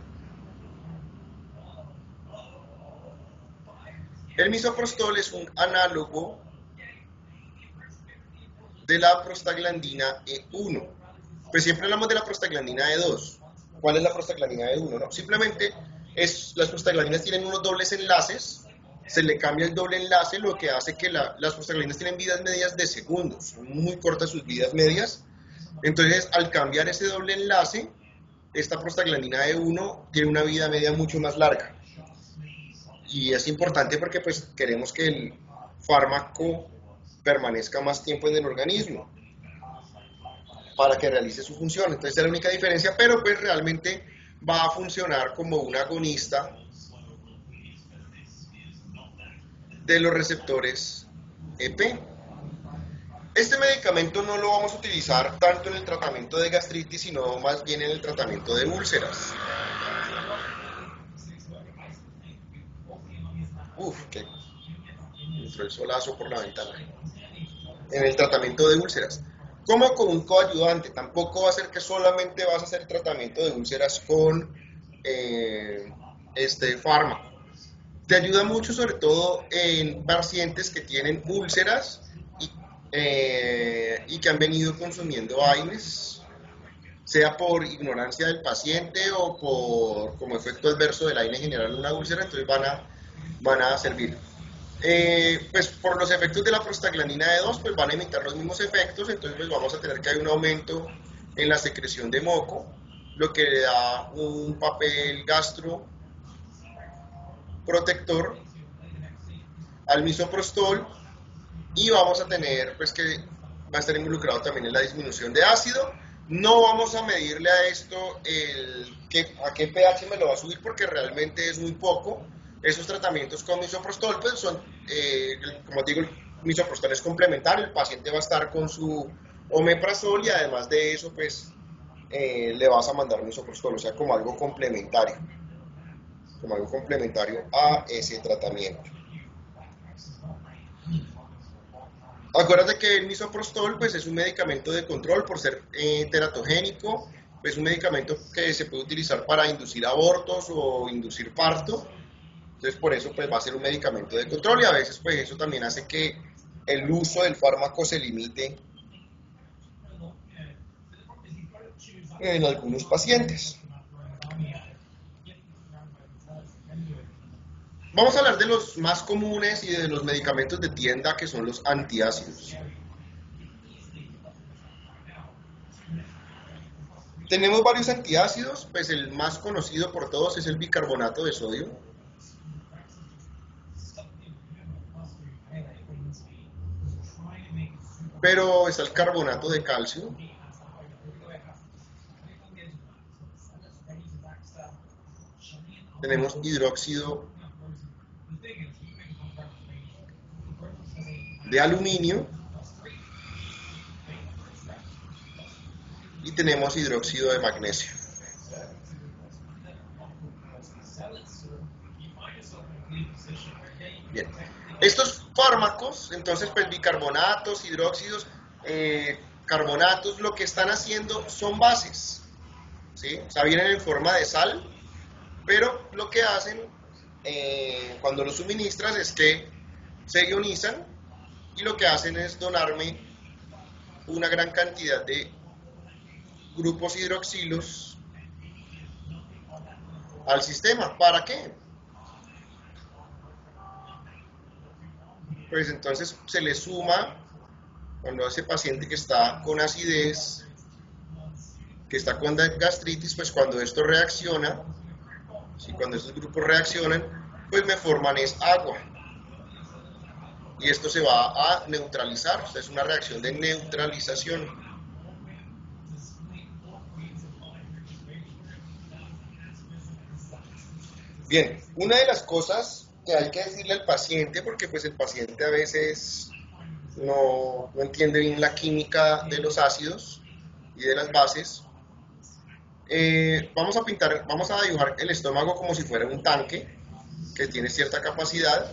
[SPEAKER 1] El misoprostol es un análogo de la prostaglandina E1. Pues siempre hablamos de la prostaglandina E2. ¿Cuál es la prostaglandina E1? No, simplemente las prostaglandinas tienen unos dobles enlaces, se le cambia el doble enlace, lo que hace que las prostaglandinas tienen vidas medias de segundos, son muy cortas sus vidas medias. Entonces, al cambiar ese doble enlace, esta prostaglandina E1 tiene una vida media mucho más larga. Y es importante porque pues queremos que el fármaco permanezca más tiempo en el organismo para que realice su función. Entonces, esa es la única diferencia, pero pues realmente va a funcionar como un agonista de los receptores EP. Este medicamento no lo vamos a utilizar tanto en el tratamiento de gastritis, sino más bien en el tratamiento de úlceras. Que entró el solazo por la ventana. En el tratamiento de úlceras. Como con un coayudante, tampoco va a ser que solamente vas a hacer tratamiento de úlceras con este fármaco. Te ayuda mucho, sobre todo en pacientes que tienen úlceras y que han venido consumiendo AINES, sea por ignorancia del paciente o como efecto adverso del AINE general en una úlcera, entonces van a servir. Pues por los efectos de la prostaglandina E2, pues van a imitar los mismos efectos, entonces pues vamos a tener que hay un aumento en la secreción de moco, lo que le da un papel gastroprotector al misoprostol, y vamos a tener pues que va a estar involucrado también en la disminución de ácido. No vamos a medirle a esto a qué pH me lo va a subir, porque realmente es muy poco. Esos tratamientos con misoprostol pues son, como digo, el misoprostol es complementario, el paciente va a estar con su omeprazol y además de eso pues le vas a mandar misoprostol, o sea, como algo complementario a ese tratamiento. Acuérdate que el misoprostol pues, es un medicamento de control por ser teratogénico, es un medicamento que se puede utilizar para inducir abortos o inducir parto, entonces por eso pues, va a ser un medicamento de control, y a veces pues, eso también hace que el uso del fármaco se limite en algunos pacientes. Vamos a hablar de los más comunes y de los medicamentos de tienda, que son los antiácidos. Tenemos varios antiácidos, pues el más conocido por todos es el bicarbonato de sodio. Pero está el carbonato de calcio. Tenemos hidróxido de aluminio y tenemos hidróxido de magnesio. Bien, estos fármacos, entonces pues bicarbonatos, hidróxidos, carbonatos, lo que están haciendo son bases, ¿sí? O sea, vienen en forma de sal, pero lo que hacen cuando los suministras es que se ionizan y lo que hacen es donarme una gran cantidad de grupos hidroxilos al sistema. ¿Para qué? Pues entonces se le suma, cuando ese paciente que está con acidez, que está con gastritis, pues cuando esto reacciona, ¿sí? Cuando estos grupos reaccionan, pues me forman es agua. Y esto se va a neutralizar, o sea, es una reacción de neutralización. Bien, una de las cosas que hay que decirle al paciente, porque pues el paciente a veces no entiende bien la química de los ácidos y de las bases, vamos a dibujar el estómago como si fuera un tanque que tiene cierta capacidad,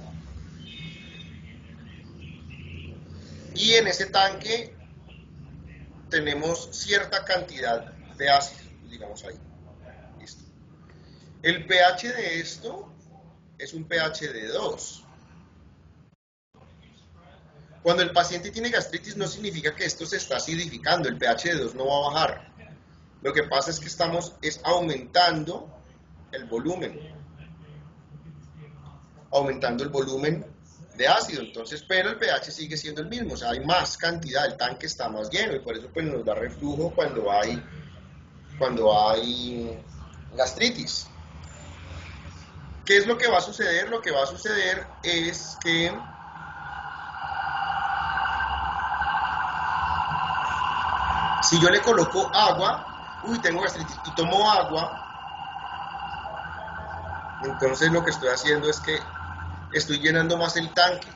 [SPEAKER 1] y en ese tanque tenemos cierta cantidad de ácido, digamos ahí. Listo. El pH de esto es un pH de 2. Cuando el paciente tiene gastritis no significa que esto se está acidificando, el pH de 2 no va a bajar. Lo que pasa es que estamos aumentando el volumen de ácido, entonces, pero el pH sigue siendo el mismo, o sea, hay más cantidad, el tanque está más lleno y por eso pues nos da reflujo cuando hay gastritis. ¿Qué es lo que va a suceder? Lo que va a suceder es que si yo le coloco agua, tengo gastritis, y tomo agua, entonces lo que estoy haciendo es que estoy llenando más el tanque.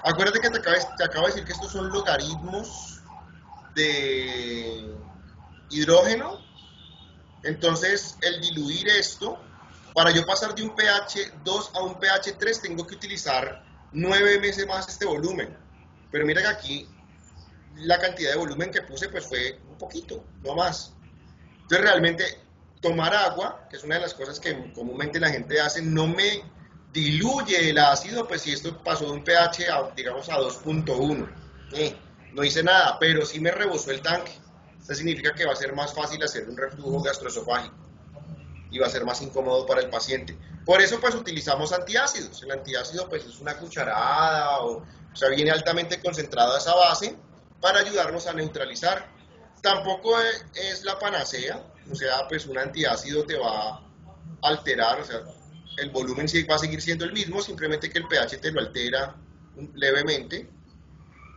[SPEAKER 1] Acuérdate que te acabo de decir que estos son logaritmos de hidrógeno. Entonces, el diluir esto, para yo pasar de un pH 2 a un pH 3, tengo que utilizar 9 veces más este volumen. Pero mira que aquí la cantidad de volumen que puse pues fue un poquito, no más. Entonces, realmente, tomar agua, que es una de las cosas que comúnmente la gente hace, no me diluye el ácido, pues si esto pasó de un pH digamos a 2.1, no hice nada, pero sí me rebosó el tanque. Esto significa que va a ser más fácil hacer un reflujo gastroesofágico y va a ser más incómodo para el paciente. Por eso pues utilizamos antiácidos. El antiácido pues es una cucharada, o sea, viene altamente concentrada esa base para ayudarnos a neutralizar. Tampoco es la panacea, o sea, pues un antiácido te va a alterar, o sea, el volumen sí va a seguir siendo el mismo, simplemente que el pH te lo altera levemente.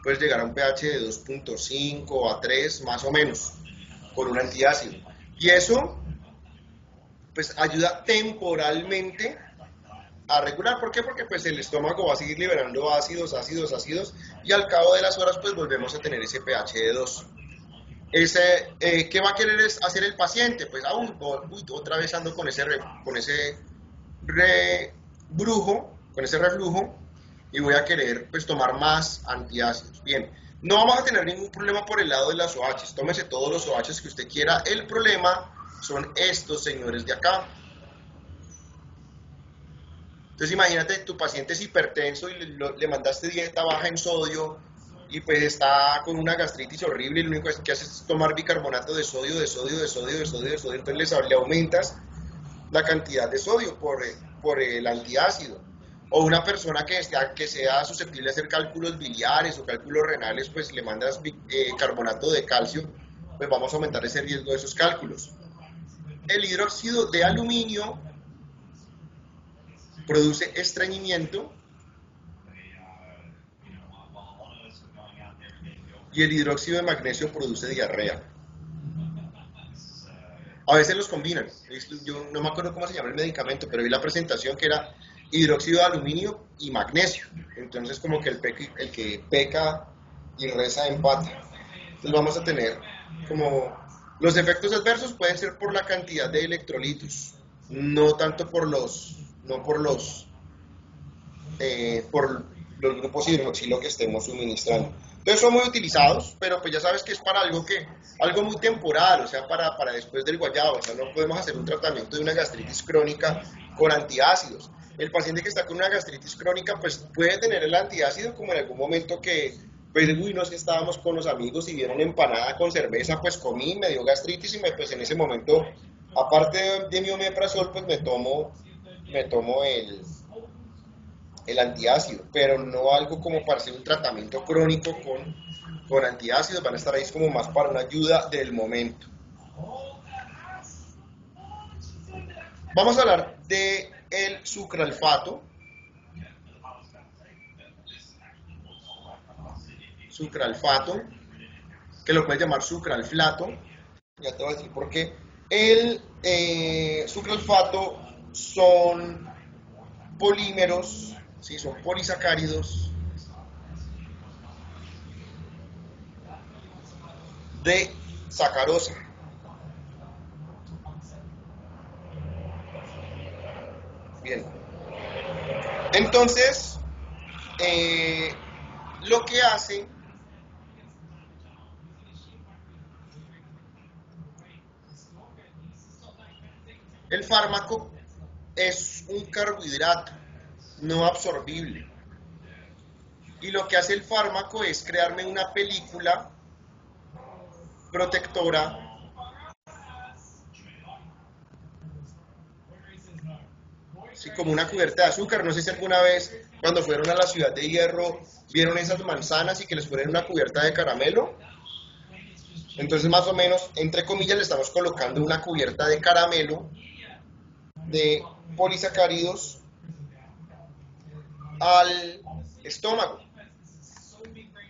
[SPEAKER 1] Puedes llegar a un pH de 2.5 a 3 más o menos con un antiácido. Y eso pues ayuda temporalmente a regular. ¿Por qué? Porque pues el estómago va a seguir liberando ácidos y al cabo de las horas pues volvemos a tener ese pH de 2. ¿Qué va a querer hacer el paciente? Pues otra vez ando con ese reflujo y voy a querer pues tomar más antiácidos. Bien, no vamos a tener ningún problema por el lado de las OHs, tómese todos los OHs que usted quiera. El problema son estos señores de acá. Entonces imagínate, tu paciente es hipertenso y le mandaste dieta baja en sodio y pues está con una gastritis horrible y lo único que hace es tomar bicarbonato de sodio, entonces le aumentas la cantidad de sodio por el antiácido. O una persona que sea susceptible a hacer cálculos biliares o cálculos renales, pues le mandas carbonato de calcio, pues vamos a aumentar ese riesgo de esos cálculos. El hidróxido de aluminio produce estreñimiento y el hidróxido de magnesio produce diarrea. A veces los combinan. Yo no me acuerdo cómo se llama el medicamento, pero vi la presentación que era hidróxido de aluminio y magnesio. Entonces como que el que peca y reza empata. Entonces vamos a tener como... Los efectos adversos pueden ser por la cantidad de electrolitos, no tanto por los grupos hidroxilo que estemos suministrando. Entonces son muy utilizados, pero pues ya sabes que es para algo muy temporal, o sea, para después del guayabo. O sea, no podemos hacer un tratamiento de una gastritis crónica con antiácidos. El paciente que está con una gastritis crónica pues puede tener el antiácido como en algún momento que pues no sé, estábamos con los amigos y vieron empanada con cerveza, pues comí, me dio gastritis y pues en ese momento, aparte de mi omeprazol, pues me tomo el antiácido, pero no algo como para hacer un tratamiento crónico con antiácidos. Van a estar ahí como más para una ayuda del momento. Vamos a hablar de el sucralfato. Sucralfato, que lo puedes llamar sucralflato. Ya te voy a decir por qué. El sucralfato son polímeros, ¿sí? Son polisacáridos de sacarosa. Bien. Entonces, lo que hace el fármaco es un carbohidrato no absorbible. Y lo que hace el fármaco es crearme una película protectora ¿sí? Como una cubierta de azúcar. No sé si alguna vez cuando fueron a la Ciudad de Hierro vieron esas manzanas y que les ponen una cubierta de caramelo. Entonces más o menos, entre comillas, le estamos colocando una cubierta de caramelo de polisacáridos al estómago.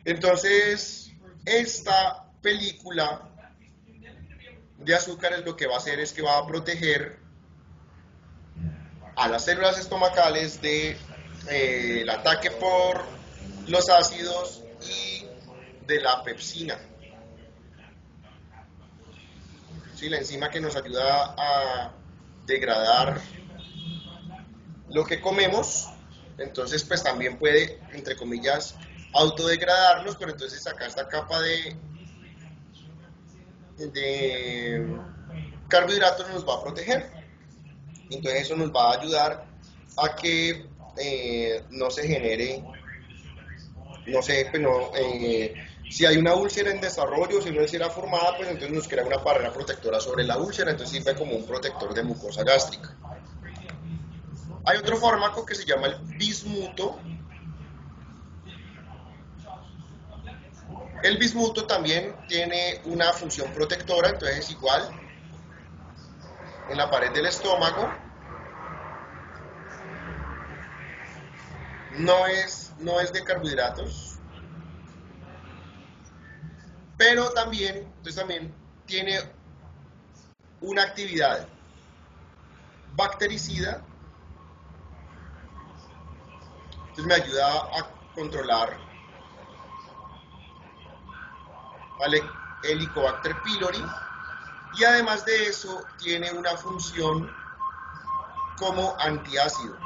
[SPEAKER 1] Entonces, esta película de azúcares lo que va a hacer es que va a proteger a las células estomacales de el ataque por los ácidos y de la pepsina. ¿Sí? La enzima que nos ayuda a degradar lo que comemos, entonces pues también puede, entre comillas, autodegradarnos, pero entonces acá esta capa de carbohidratos nos va a proteger. Entonces eso nos va a ayudar a que no se genere, no sé, pues no, si hay una úlcera en desarrollo, si una úlcera formada, pues entonces nos crea una barrera protectora sobre la úlcera, entonces sirve como un protector de mucosa gástrica. Hay otro fármaco que se llama el bismuto. El bismuto también tiene una función protectora, entonces es igual en la pared del estómago. No es de carbohidratos, pero también tiene una actividad bactericida, entonces me ayuda a controlar al Helicobacter pylori y además de eso tiene una función como antiácido.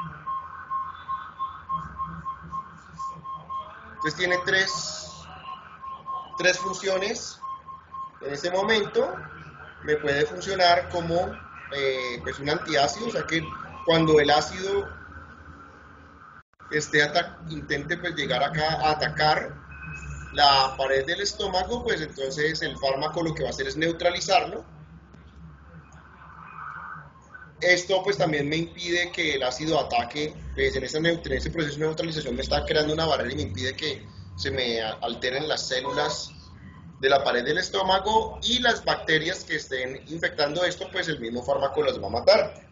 [SPEAKER 1] Entonces tiene tres funciones. En este momento me puede funcionar como pues un antiácido, o sea que cuando el ácido intente pues llegar acá a atacar la pared del estómago, pues entonces el fármaco lo que va a hacer es neutralizarlo. Esto pues también me impide que el ácido ataque, pues en ese proceso de neutralización me está creando una barrera y me impide que se me alteren las células de la pared del estómago y las bacterias que estén infectando esto, pues el mismo fármaco las va a matar.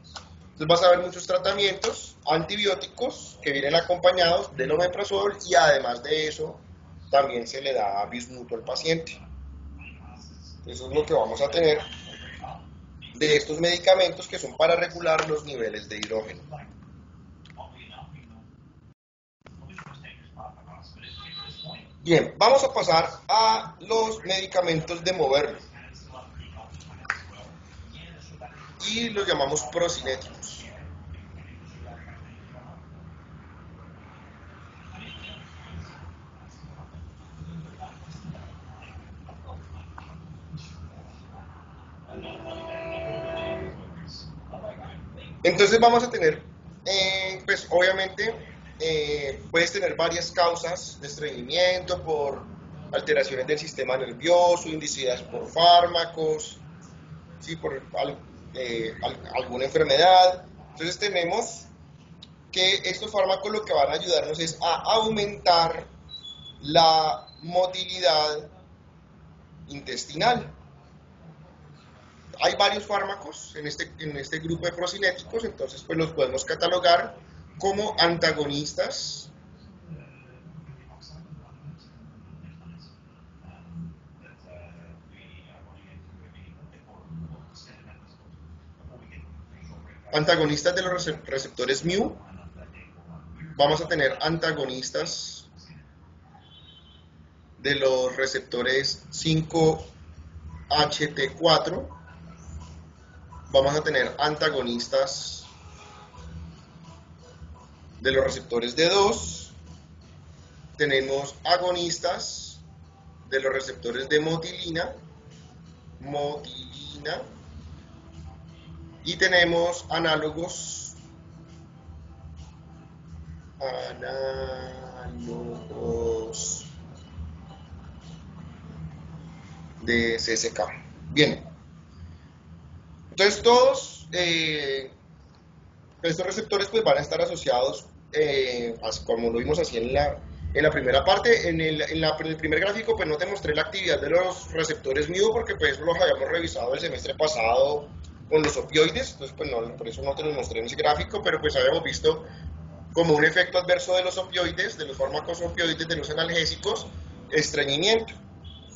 [SPEAKER 1] Entonces vas a ver muchos tratamientos antibióticos que vienen acompañados del omeprazol y además de eso también se le da bismuto al paciente. Eso es lo que vamos a tener de estos medicamentos que son para regular los niveles de hidrógeno. Bien, vamos a pasar a los medicamentos de moverlo y los llamamos procinéticos. Entonces vamos a tener, pues obviamente, puedes tener varias causas de estreñimiento por alteraciones del sistema nervioso, inducidas por fármacos, ¿sí? Por alguna enfermedad. Entonces tenemos que estos fármacos lo que van a ayudarnos es a aumentar la motilidad intestinal. Hay varios fármacos en este grupo de procinéticos, entonces pues los podemos catalogar como antagonistas de los receptores mu, vamos a tener antagonistas de los receptores 5-HT4, vamos a tener antagonistas de los receptores D2, tenemos agonistas de los receptores de motilina, y tenemos análogos de CSK. Bien, entonces todos estos receptores pues van a estar asociados, como lo vimos así en la primera parte. En el primer gráfico pues no te mostré la actividad de los receptores mu porque pues eso los habíamos revisado el semestre pasado con los opioides, entonces pues no, por eso no te los mostré en ese gráfico, pero pues habíamos visto como un efecto adverso de los opioides, de los fármacos opioides, de los analgésicos, estreñimiento.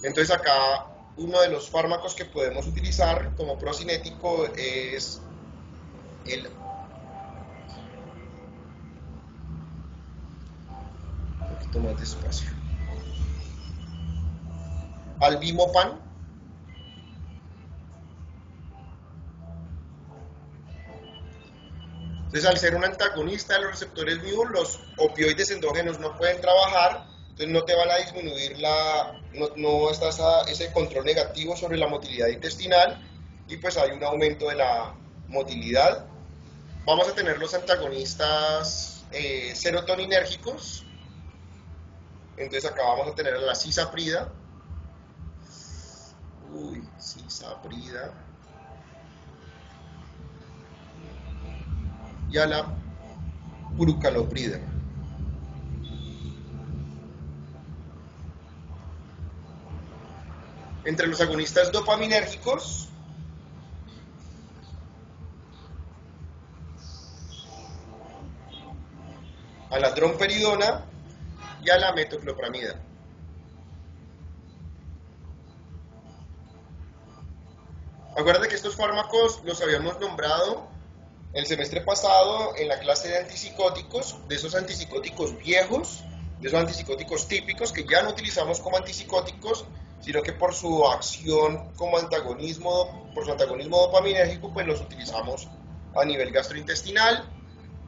[SPEAKER 1] Entonces acá uno de los fármacos que podemos utilizar como procinético es el más despacio. Albimopan. Entonces, al ser un antagonista de los receptores mu, los opioides endógenos no pueden trabajar, entonces no te van a disminuir no está ese control negativo sobre la motilidad intestinal y pues hay un aumento de la motilidad. Vamos a tener los antagonistas serotoninérgicos. Entonces acá vamos a tener a la cisaprida, y a la prucaloprida. Entre los agonistas dopaminérgicos a la dronperidona y a la metoclopramida. Acuérdate que estos fármacos los habíamos nombrado el semestre pasado en la clase de antipsicóticos, de esos antipsicóticos viejos, de esos antipsicóticos típicos que ya no utilizamos como antipsicóticos, sino que por su acción como antagonismo, por su antagonismo dopaminérgico, pues los utilizamos a nivel gastrointestinal.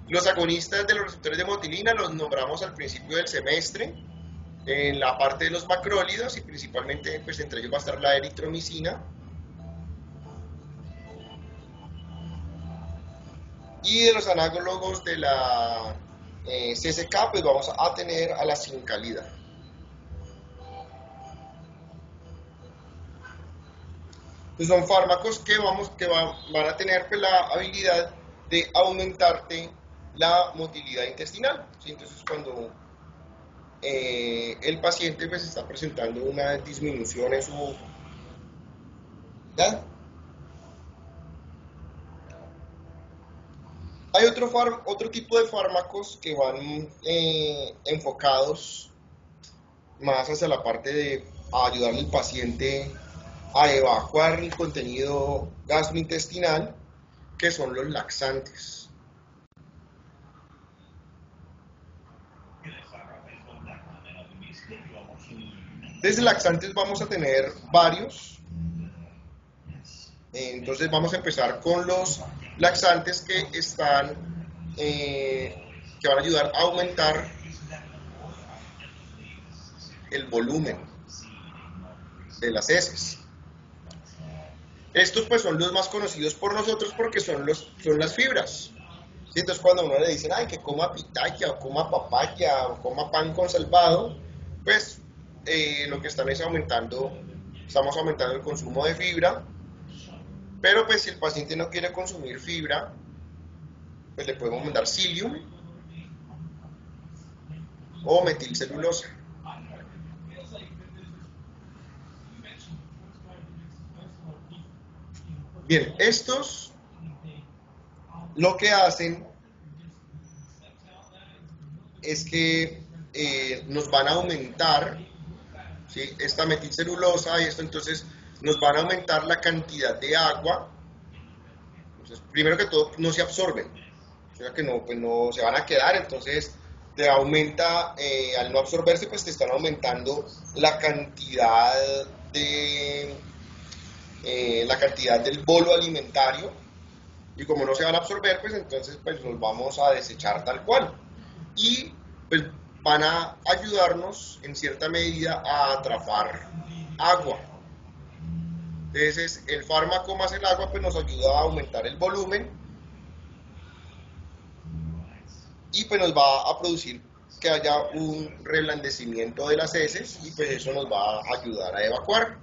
[SPEAKER 1] Los agonistas de los receptores de motilina los nombramos al principio del semestre, en la parte de los macrólidos, y principalmente pues entre ellos va a estar la eritromicina. Y de los análogos de la CSK, pues vamos a tener a la cincalida. Pues son fármacos que van a tener pues, la habilidad de aumentarte la motilidad intestinal. ¿Sí? Entonces cuando el paciente pues está presentando una disminución en su... ¿ya? Hay otro tipo de fármacos que van enfocados más hacia la parte de ayudarle al paciente a evacuar el contenido gastrointestinal, que son los laxantes. Desde laxantes vamos a tener varios. Entonces vamos a empezar con los laxantes que van a ayudar a aumentar el volumen de las heces. Estos pues son los más conocidos por nosotros porque son las fibras. ¿Sí? Entonces cuando a uno le dicen ay, que coma pitaya o coma papaya o coma pan con salvado, pues lo que están es estamos aumentando el consumo de fibra. Pero pues si el paciente no quiere consumir fibra, pues le podemos mandar psyllium o metilcelulosa. Bien, estos lo que hacen es que nos van a aumentar, ¿sí? Esta metilcelulosa y esto, entonces nos van a aumentar la cantidad de agua. Entonces, primero que todo, no se absorben, o sea que no, pues no se van a quedar, entonces te aumenta, al no absorberse, pues te están aumentando la cantidad del bolo alimentario, y como no se van a absorber, pues entonces pues los vamos a desechar tal cual. Y pues van a ayudarnos en cierta medida a atrapar agua. Entonces el fármaco más el agua pues nos ayuda a aumentar el volumen y pues nos va a producir que haya un reblandecimiento de las heces, y pues eso nos va a ayudar a evacuar.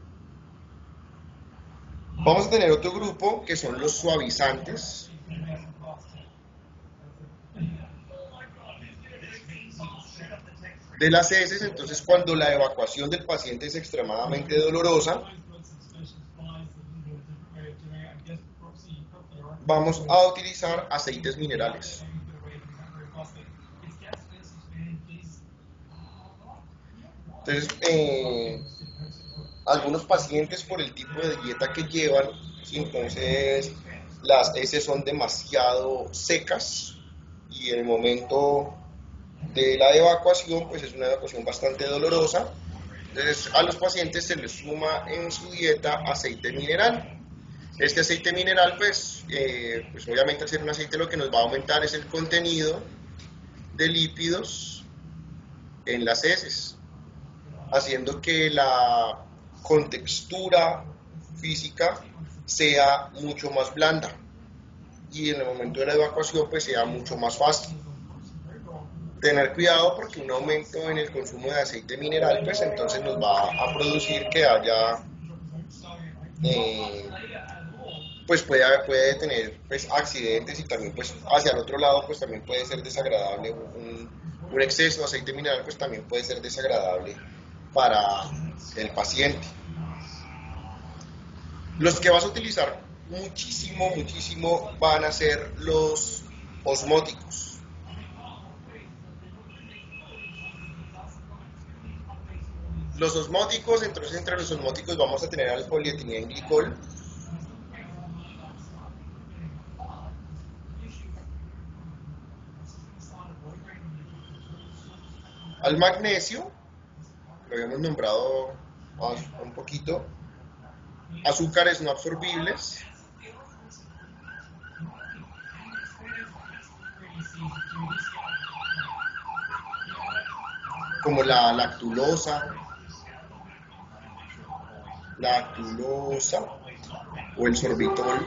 [SPEAKER 1] Vamos a tener otro grupo que son los suavizantes. De las heces. Entonces, cuando la evacuación del paciente es extremadamente dolorosa, vamos a utilizar aceites minerales. Entonces, algunos pacientes, por el tipo de dieta que llevan, entonces las heces son demasiado secas, y en el momento de la evacuación pues es una evacuación bastante dolorosa. Entonces a los pacientes se les suma en su dieta aceite mineral. Este aceite mineral pues obviamente al ser un aceite lo que nos va a aumentar es el contenido de lípidos en las heces, haciendo que la contextura física sea mucho más blanda, y en el momento de la evacuación pues sea mucho más fácil. Tener cuidado, porque un aumento en el consumo de aceite mineral pues entonces nos va a producir que haya pues puede tener pues accidentes, y también pues hacia el otro lado pues también puede ser desagradable. Un exceso de aceite mineral pues también puede ser desagradable para el paciente. Los que vas a utilizar muchísimo van a ser los osmóticos. Los osmóticos, entonces entre los osmóticos vamos a tener al polietilenglicol, al magnesio, lo habíamos nombrado un poquito, azúcares no absorbibles, como la lactulosa o el sorbitol.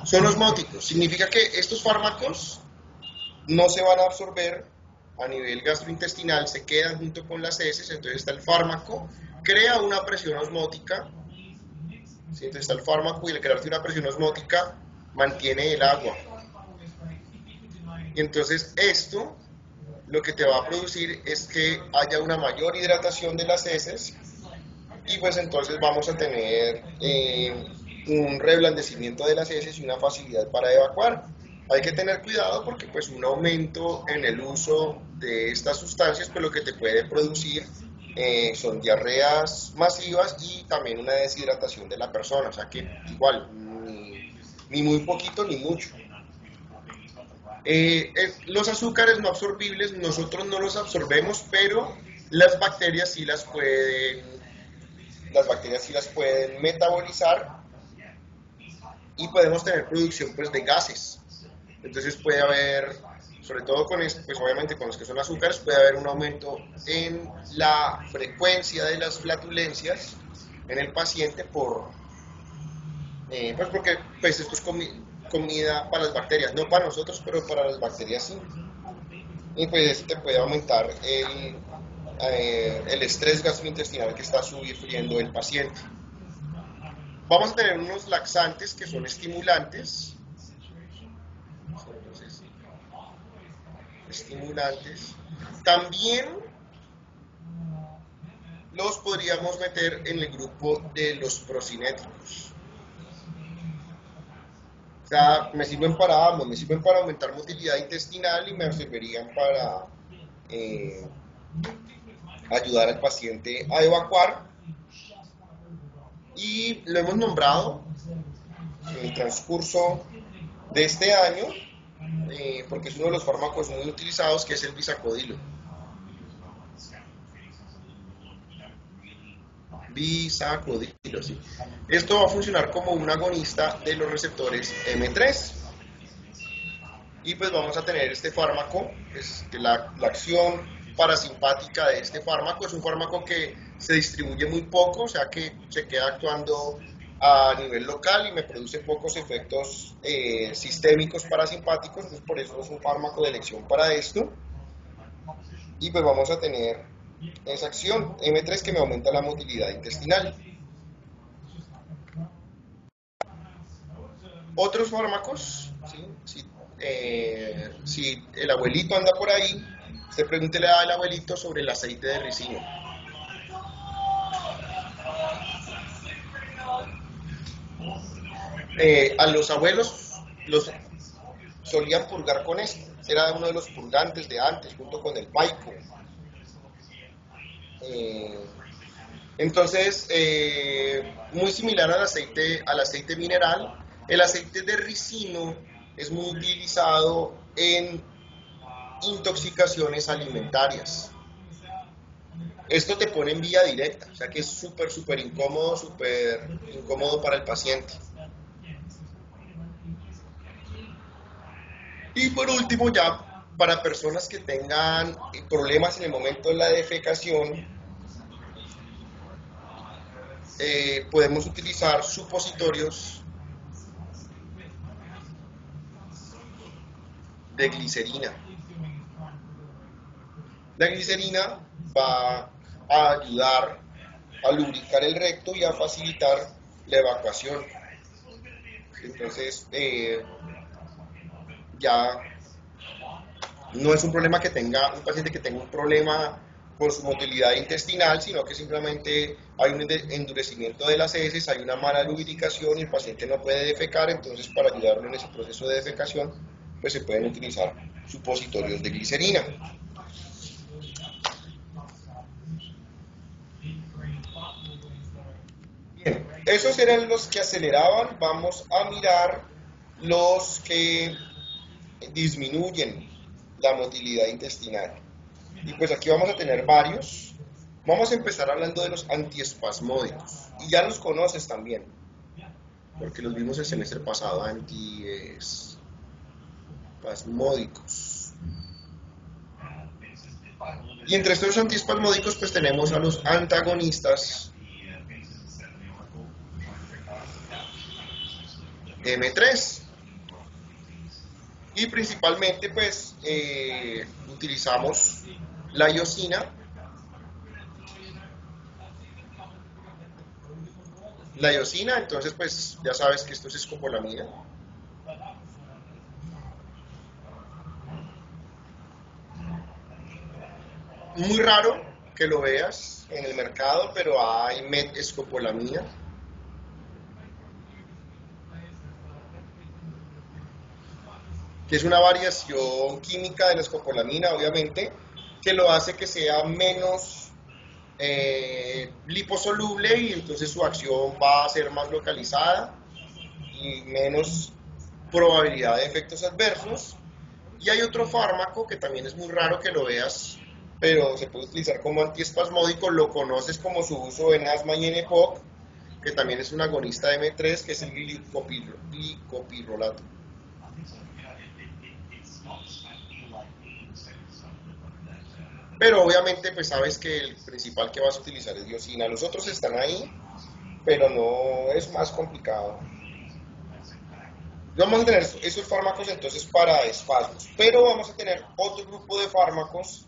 [SPEAKER 1] Son osmóticos, significa que estos fármacos no se van a absorber a nivel gastrointestinal, se quedan junto con las heces. Entonces está el fármaco, crea una presión osmótica, ¿sí? Entonces está el fármaco, y al crearse una presión osmótica mantiene el agua, y entonces esto lo que te va a producir es que haya una mayor hidratación de las heces, y pues entonces vamos a tener un reblandecimiento de las heces y una facilidad para evacuar. Hay que tener cuidado, porque pues un aumento en el uso de estas sustancias pues lo que te puede producir son diarreas masivas y también una deshidratación de la persona. O sea que igual, ni muy poquito ni mucho. Los azúcares no absorbibles nosotros no los absorbemos, pero las bacterias sí las pueden metabolizar, y podemos tener producción pues de gases. Entonces puede haber, sobre todo pues obviamente con los que son azúcares, puede haber un aumento en la frecuencia de las flatulencias en el paciente pues porque pues esto es comida para las bacterias, no para nosotros, pero para las bacterias sí. Y pues esto te puede aumentar el estrés gastrointestinal que está sufriendo el paciente. Vamos a tener unos laxantes que son estimulantes. Entonces, estimulantes. También los podríamos meter en el grupo de los procinéticos. O sea, me sirven para ambos, me sirven para aumentar motilidad intestinal, y me servirían para ayudar al paciente a evacuar. Y lo hemos nombrado en el transcurso de este año porque es uno de los fármacos muy utilizados, que es el bisacodilo. Bisacodilo, sí. Esto va a funcionar como un agonista de los receptores M3. Y pues vamos a tener este fármaco, la acción parasimpática de este fármaco es un fármaco que se distribuye muy poco, o sea que se queda actuando a nivel local y me produce pocos efectos sistémicos parasimpáticos, entonces por eso es un fármaco de elección para esto. Y pues vamos a tener esa acción M3 que me aumenta la motilidad intestinal. Otros fármacos, ¿sí? Si el abuelito anda por ahí, usted pregúntele al abuelito sobre el aceite de ricino. A los abuelos los solían purgar con esto, era uno de los purgantes de antes, junto con el paico. Entonces, muy similar al aceite mineral, el aceite de ricino es muy utilizado en intoxicaciones alimentarias. Esto te pone en vía directa, o sea que es súper incómodo para el paciente. Y por último, ya para personas que tengan problemas en el momento de la defecación, podemos utilizar supositorios de glicerina. La glicerina va a ayudar a lubricar el recto y a facilitar la evacuación. Entonces, ya no es un problema que tenga un paciente que tenga un problema con su motilidad intestinal, sino que simplemente hay un endurecimiento de las heces, hay una mala lubricación y el paciente no puede defecar. Entonces, para ayudarlo en ese proceso de defecación, pues se pueden utilizar supositorios de glicerina. Bien, esos eran los que aceleraban. Vamos a mirar los que disminuyen la motilidad intestinal. Y pues aquí vamos a tener varios. Vamos a empezar hablando de los antiespasmódicos. Y ya los conoces también, porque los vimos el semestre pasado, antiespasmódicos. Y entre estos antiespasmódicos pues tenemos a los antagonistas M3. Y principalmente pues utilizamos la iosina, entonces pues ya sabes que esto es escopolamina. Muy raro que lo veas en el mercado, pero hay metescopolamina. Que es una variación química de la escopolamina, obviamente, que lo hace que sea menos liposoluble y entonces su acción va a ser más localizada y menos probabilidad de efectos adversos. Y hay otro fármaco que también es muy raro que lo veas, pero se puede utilizar como antiespasmódico, lo conoces como su uso en asma y en EPOC, que también es un agonista de M3, que es el glicopirrolato. Pero obviamente pues sabes que el principal que vas a utilizar es iosina. Los otros están ahí, pero no es más complicado. Vamos a tener esos fármacos entonces para espasmos, pero vamos a tener otro grupo de fármacos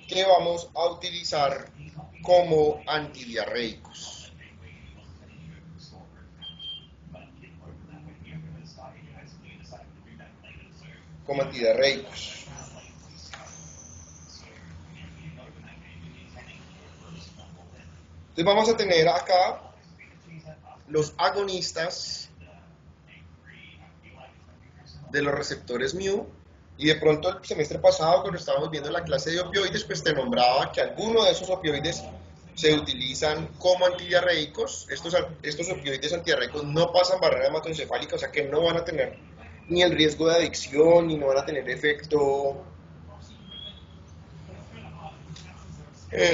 [SPEAKER 1] que vamos a utilizar como antidiarreicos. Entonces vamos a tener acá los agonistas de los receptores mu, y de pronto el semestre pasado cuando estábamos viendo la clase de opioides pues te nombraba que algunos de esos opioides se utilizan como antidiarreicos. Estos opioides antidiarreicos no pasan barrera hematoencefálica, o sea que no van a tener ni el riesgo de adicción, ni no van a tener efecto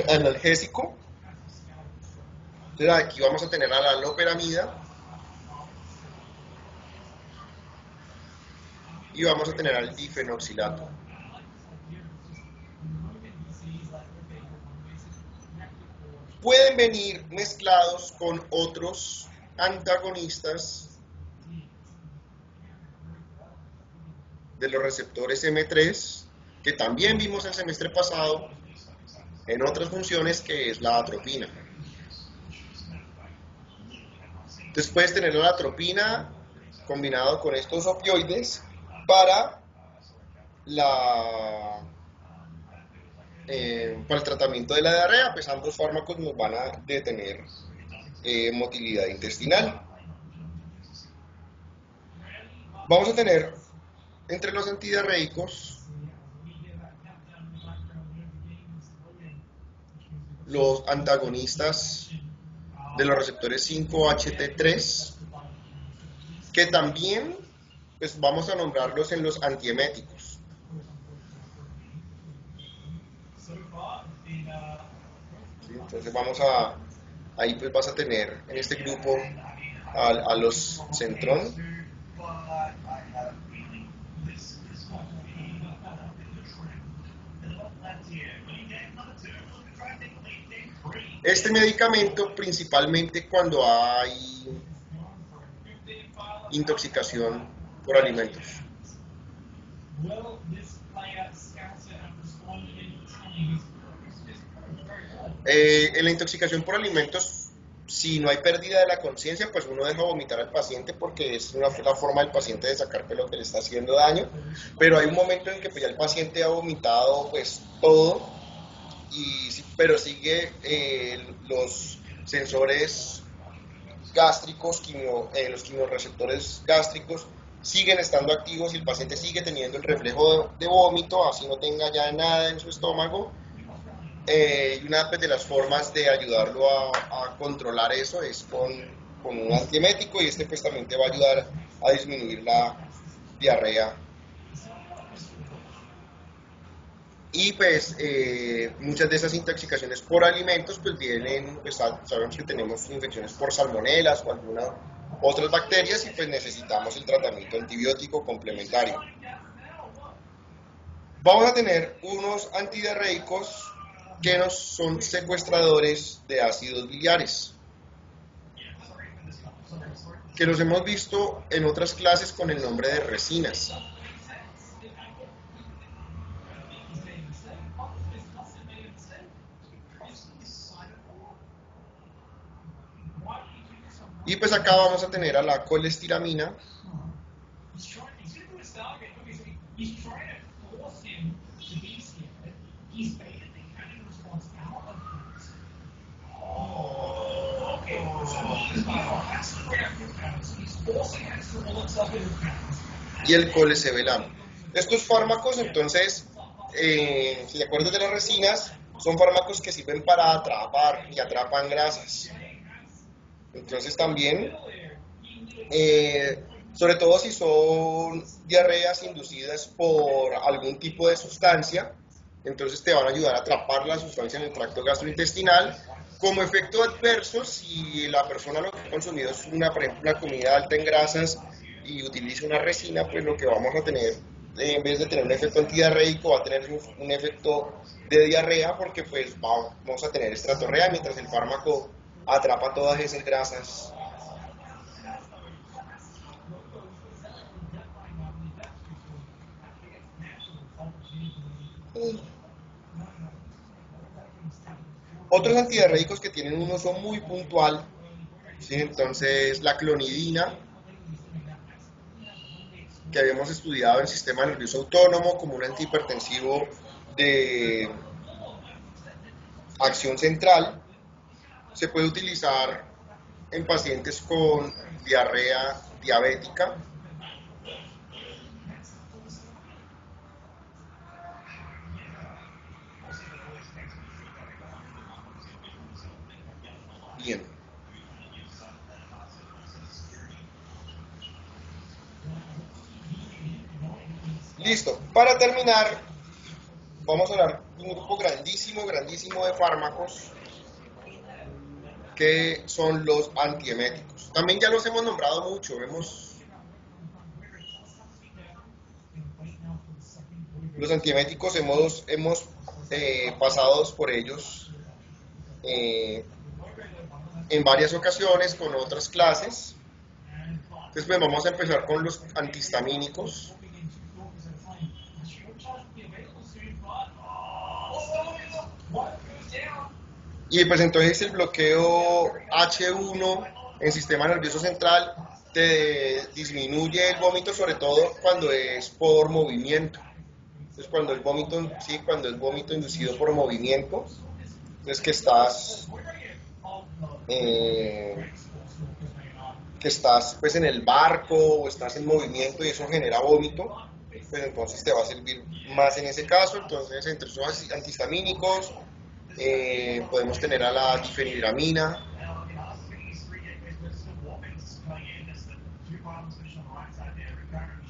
[SPEAKER 1] analgésico. Entonces aquí vamos a tener a la loperamida y vamos a tener al difenoxilato. Pueden venir mezclados con otros antagonistas de los receptores M3, que también vimos el semestre pasado en otras funciones, que es la atropina. Entonces puedes tener la atropina combinado con estos opioides para el tratamiento de la diarrea, pues ambos fármacos nos van a detener motilidad intestinal. Vamos a tener entre los antidiarreicos los antagonistas de los receptores 5-HT3, que también pues vamos a nombrarlos en los antieméticos. ¿Sí? Entonces ahí pues vas a tener en este grupo a los centrón, este medicamento principalmente cuando hay intoxicación por alimentos. En la intoxicación por alimentos, si no hay pérdida de la conciencia, pues uno deja vomitar al paciente porque es la forma del paciente de sacar lo que le está haciendo daño, pero hay un momento en que pues, ya el paciente ha vomitado pues todo, pero sigue los sensores gástricos, los quimiorreceptores gástricos siguen estando activos y el paciente sigue teniendo el reflejo de vómito, así no tenga ya nada en su estómago. Y una de las formas de ayudarlo a controlar eso es con un antiemético, y este pues también te va a ayudar a disminuir la diarrea. Y pues muchas de esas intoxicaciones por alimentos pues vienen, pues sabemos que tenemos infecciones por salmonelas o algunas otras bacterias, y pues necesitamos el tratamiento antibiótico complementario. Vamos a tener unos antidiarreicos que son secuestradores de ácidos biliares, que los hemos visto en otras clases con el nombre de resinas. Y pues acá vamos a tener a la colestiramina, y el colesevelam. Estos fármacos, entonces, si te acuerdas de las resinas, son fármacos que sirven para atrapar y atrapan grasas. Entonces también, sobre todo si son diarreas inducidas por algún tipo de sustancia, entonces te van a ayudar a atrapar la sustancia en el tracto gastrointestinal. Como efecto adverso, si la persona lo que ha consumido es por ejemplo, una comida alta en grasas y utiliza una resina, pues lo que vamos a tener, en vez de tener un efecto antidiarreico, va a tener un efecto de diarrea, porque pues vamos a tener estratorrea mientras el fármaco atrapa todas esas grasas. Otros antidiarreicos que tienen un uso muy puntual, ¿sí? Entonces la clonidina, que habíamos estudiado en el sistema nervioso autónomo como un antihipertensivo de acción central, se puede utilizar en pacientes con diarrea diabética. Bien. Listo. Para terminar, vamos a hablar de un grupo grandísimo de fármacos que son los antieméticos. También ya los hemos nombrado mucho, los antieméticos hemos pasado por ellos en varias ocasiones con otras clases. Entonces pues vamos a empezar con los antihistamínicos. Y pues entonces el bloqueo H1 en sistema nervioso central te disminuye el vómito, sobre todo cuando es por movimiento. Entonces cuando el vómito, sí, cuando es vómito inducido por movimiento, entonces que estás pues en el barco o estás en movimiento y eso genera vómito, pues entonces te va a servir más en ese caso. Entonces entre esos antihistamínicos podemos tener a la difenhidramina,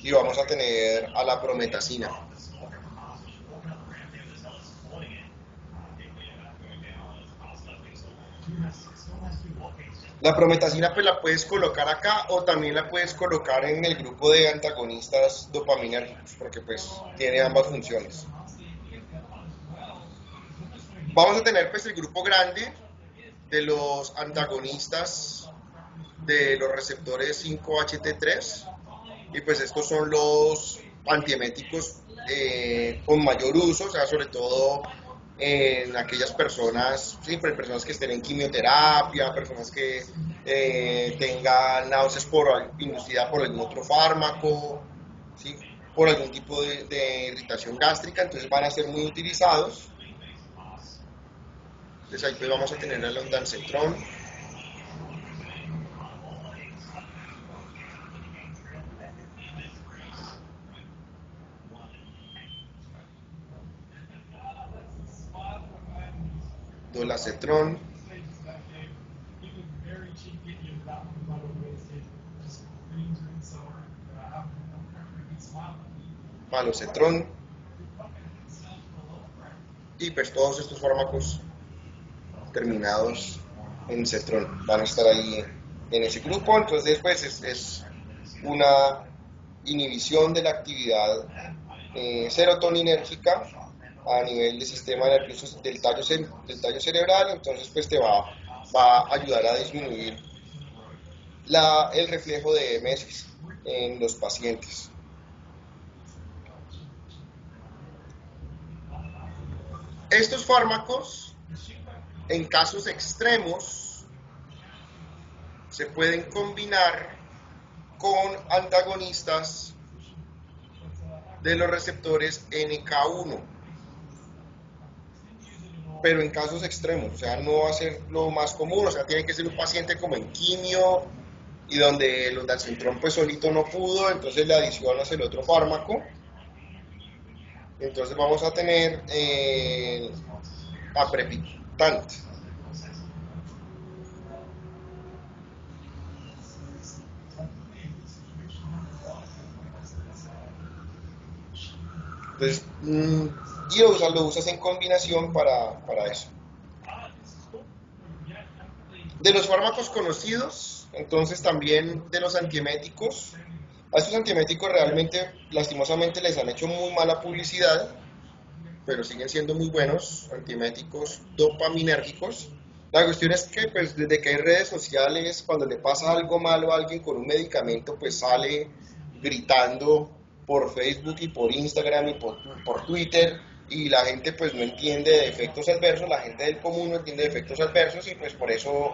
[SPEAKER 1] y vamos a tener a la prometacina. La prometacina pues la puedes colocar acá o también la puedes colocar en el grupo de antagonistas dopaminérgicos, porque pues tiene ambas funciones. Vamos a tener pues el grupo grande de los antagonistas de los receptores 5-HT3, y pues estos son los antieméticos con mayor uso, o sea, sobre todo en aquellas personas, sí, personas que estén en quimioterapia, personas que tengan náuseas inducida por algún otro fármaco, ¿sí? Por algún tipo de irritación gástrica, entonces van a ser muy utilizados. Entonces ahí pues vamos a tener el ondansetron, dolasetron, malosetron, y pues todos estos fármacos terminados en cetrón van a estar ahí en ese grupo. Entonces pues es una inhibición de la actividad serotoninérgica a nivel del sistema nervioso del tallo cerebral. Entonces pues te va a ayudar a disminuir el reflejo de emesis en los pacientes. Estos fármacos, en casos extremos, se pueden combinar con antagonistas de los receptores NK1, pero en casos extremos, o sea, no va a ser lo más común, o sea, tiene que ser un paciente como en quimio y donde el ondansetron pues solito no pudo, entonces le adicionas el otro fármaco. Entonces vamos a tener aprepitante. Entonces, y lo usas en combinación para eso. De los fármacos conocidos, entonces también de los antieméticos, a estos antieméticos realmente, lastimosamente, les han hecho muy mala publicidad, pero siguen siendo muy buenos, antieméticos dopaminérgicos. La cuestión es que pues desde que hay redes sociales, cuando le pasa algo malo a alguien con un medicamento, pues sale gritando por Facebook y por Instagram y por Twitter, y la gente pues no entiende de efectos adversos, la gente del común no entiende de efectos adversos, y pues por eso,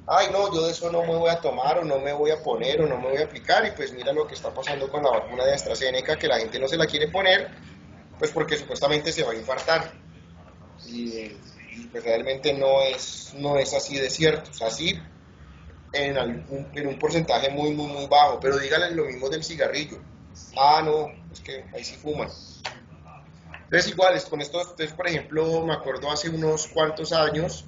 [SPEAKER 1] ay no, yo de eso no me voy a tomar, o no me voy a poner, o no me voy a aplicar. Y pues mira lo que está pasando con la vacuna de AstraZeneca, que la gente no se la quiere poner, pues porque supuestamente se va a infartar, y pues realmente no es así de cierto, o sea, sí en un porcentaje muy bajo, pero díganle lo mismo del cigarrillo. Ah, no, es que ahí sí fuman. Entonces igual, con esto, entonces, por ejemplo, me acuerdo hace unos cuantos años,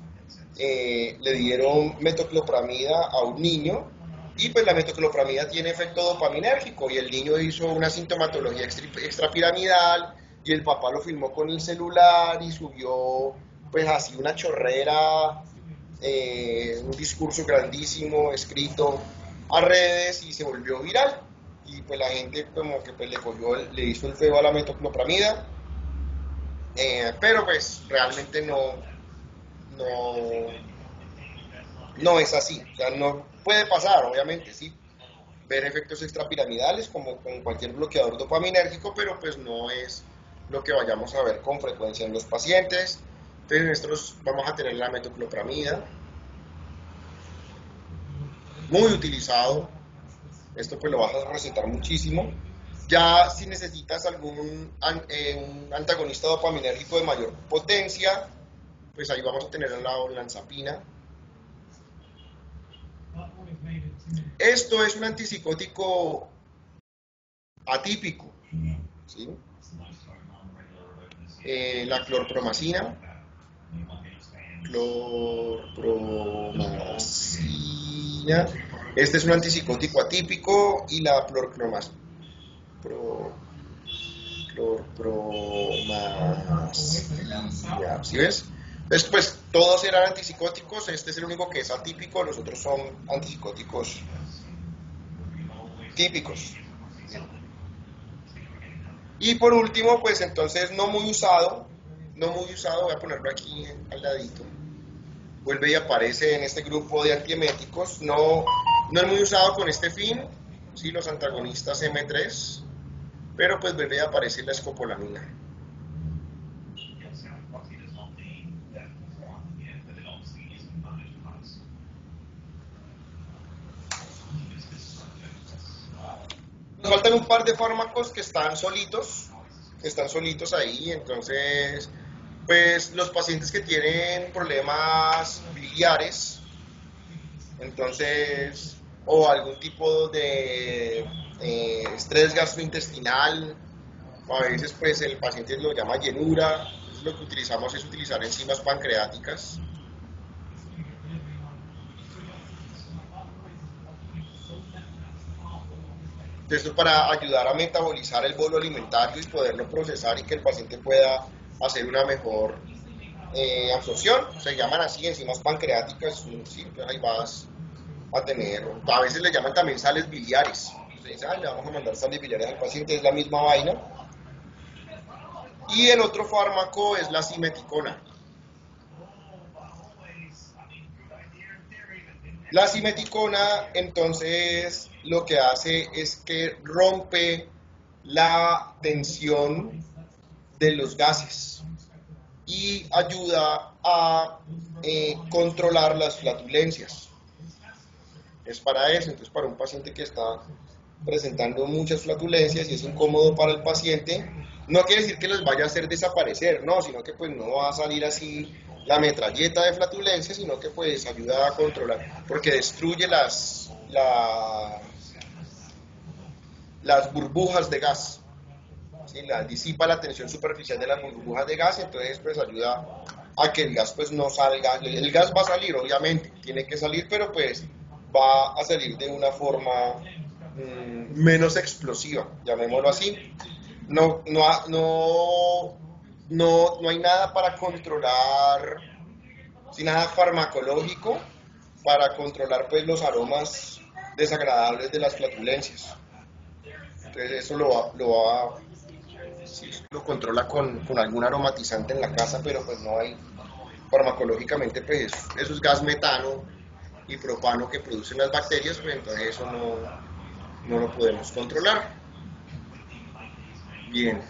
[SPEAKER 1] le dieron metoclopramida a un niño Y pues la metoclopramida tiene efecto dopaminérgico y el niño hizo una sintomatología extrapiramidal y el papá lo filmó con el celular y subió pues así una chorrera, un discurso grandísimo escrito a redes y se volvió viral. Y pues la gente como que pues le hizo el feo a la metoclopramida, pero pues realmente no es así, o sea, no puede pasar, obviamente, sí, ver efectos extrapiramidales como con cualquier bloqueador dopaminérgico, pero pues no es lo que vayamos a ver con frecuencia en los pacientes. Entonces nosotros vamos a tener la metoclopramida, muy utilizado, esto pues lo vas a recetar muchísimo. Ya si necesitas un antagonista dopaminérgico de mayor potencia, pues ahí vamos a tener la olanzapina. Esto es un antipsicótico atípico, ¿sí? La clorpromacina, este es un antipsicótico atípico, y la clorpromacina, ¿sí ves? Entonces, pues todos eran antipsicóticos, este es el único que es atípico, los otros son antipsicóticos típicos. Y por último, pues entonces no muy usado, voy a ponerlo aquí al ladito, vuelve y aparece en este grupo de antieméticos, no es muy usado con este fin, ¿sí? Los antagonistas M3, pero pues vuelve y aparece la escopolamina. Nos faltan un par de fármacos que están solitos ahí, entonces, pues los pacientes que tienen problemas biliares, entonces, o algún tipo de estrés gastrointestinal, a veces pues el paciente lo llama llenura, entonces lo que utilizamos es utilizar enzimas pancreáticas. Esto para ayudar a metabolizar el bolo alimentario y poderlo procesar y que el paciente pueda hacer una mejor absorción. Se llaman así enzimas pancreáticas, sí, ahí vas a tener, a veces le llaman también sales biliares. Se dice, le vamos a mandar sales biliares al paciente, es la misma vaina. Y el otro fármaco es la simeticona. La simeticona, entonces, lo que hace es que rompe la tensión de los gases y ayuda a controlar las flatulencias. Es para eso, entonces para un paciente que está presentando muchas flatulencias y es incómodo para el paciente, no quiere decir que les vaya a hacer desaparecer, no, sino que pues no va a salir así la metralleta de flatulencia, sino que pues ayuda a controlar, porque destruye las burbujas de gas, ¿sí? Disipa la tensión superficial de las burbujas de gas, entonces pues ayuda a que el gas pues no salga, el gas va a salir obviamente, tiene que salir, pero pues va a salir de una forma menos explosiva, llamémoslo así. No hay nada para controlar, sin nada farmacológico para controlar pues los aromas desagradables de las flatulencias. Entonces eso lo controla con algún aromatizante en la casa, pero pues no hay farmacológicamente, pues eso es gas metano y propano que producen las bacterias, pues entonces eso no lo podemos controlar. Bien.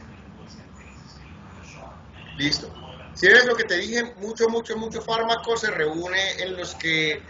[SPEAKER 1] Listo. Si ves lo que te dije, mucho fármaco se reúne en los que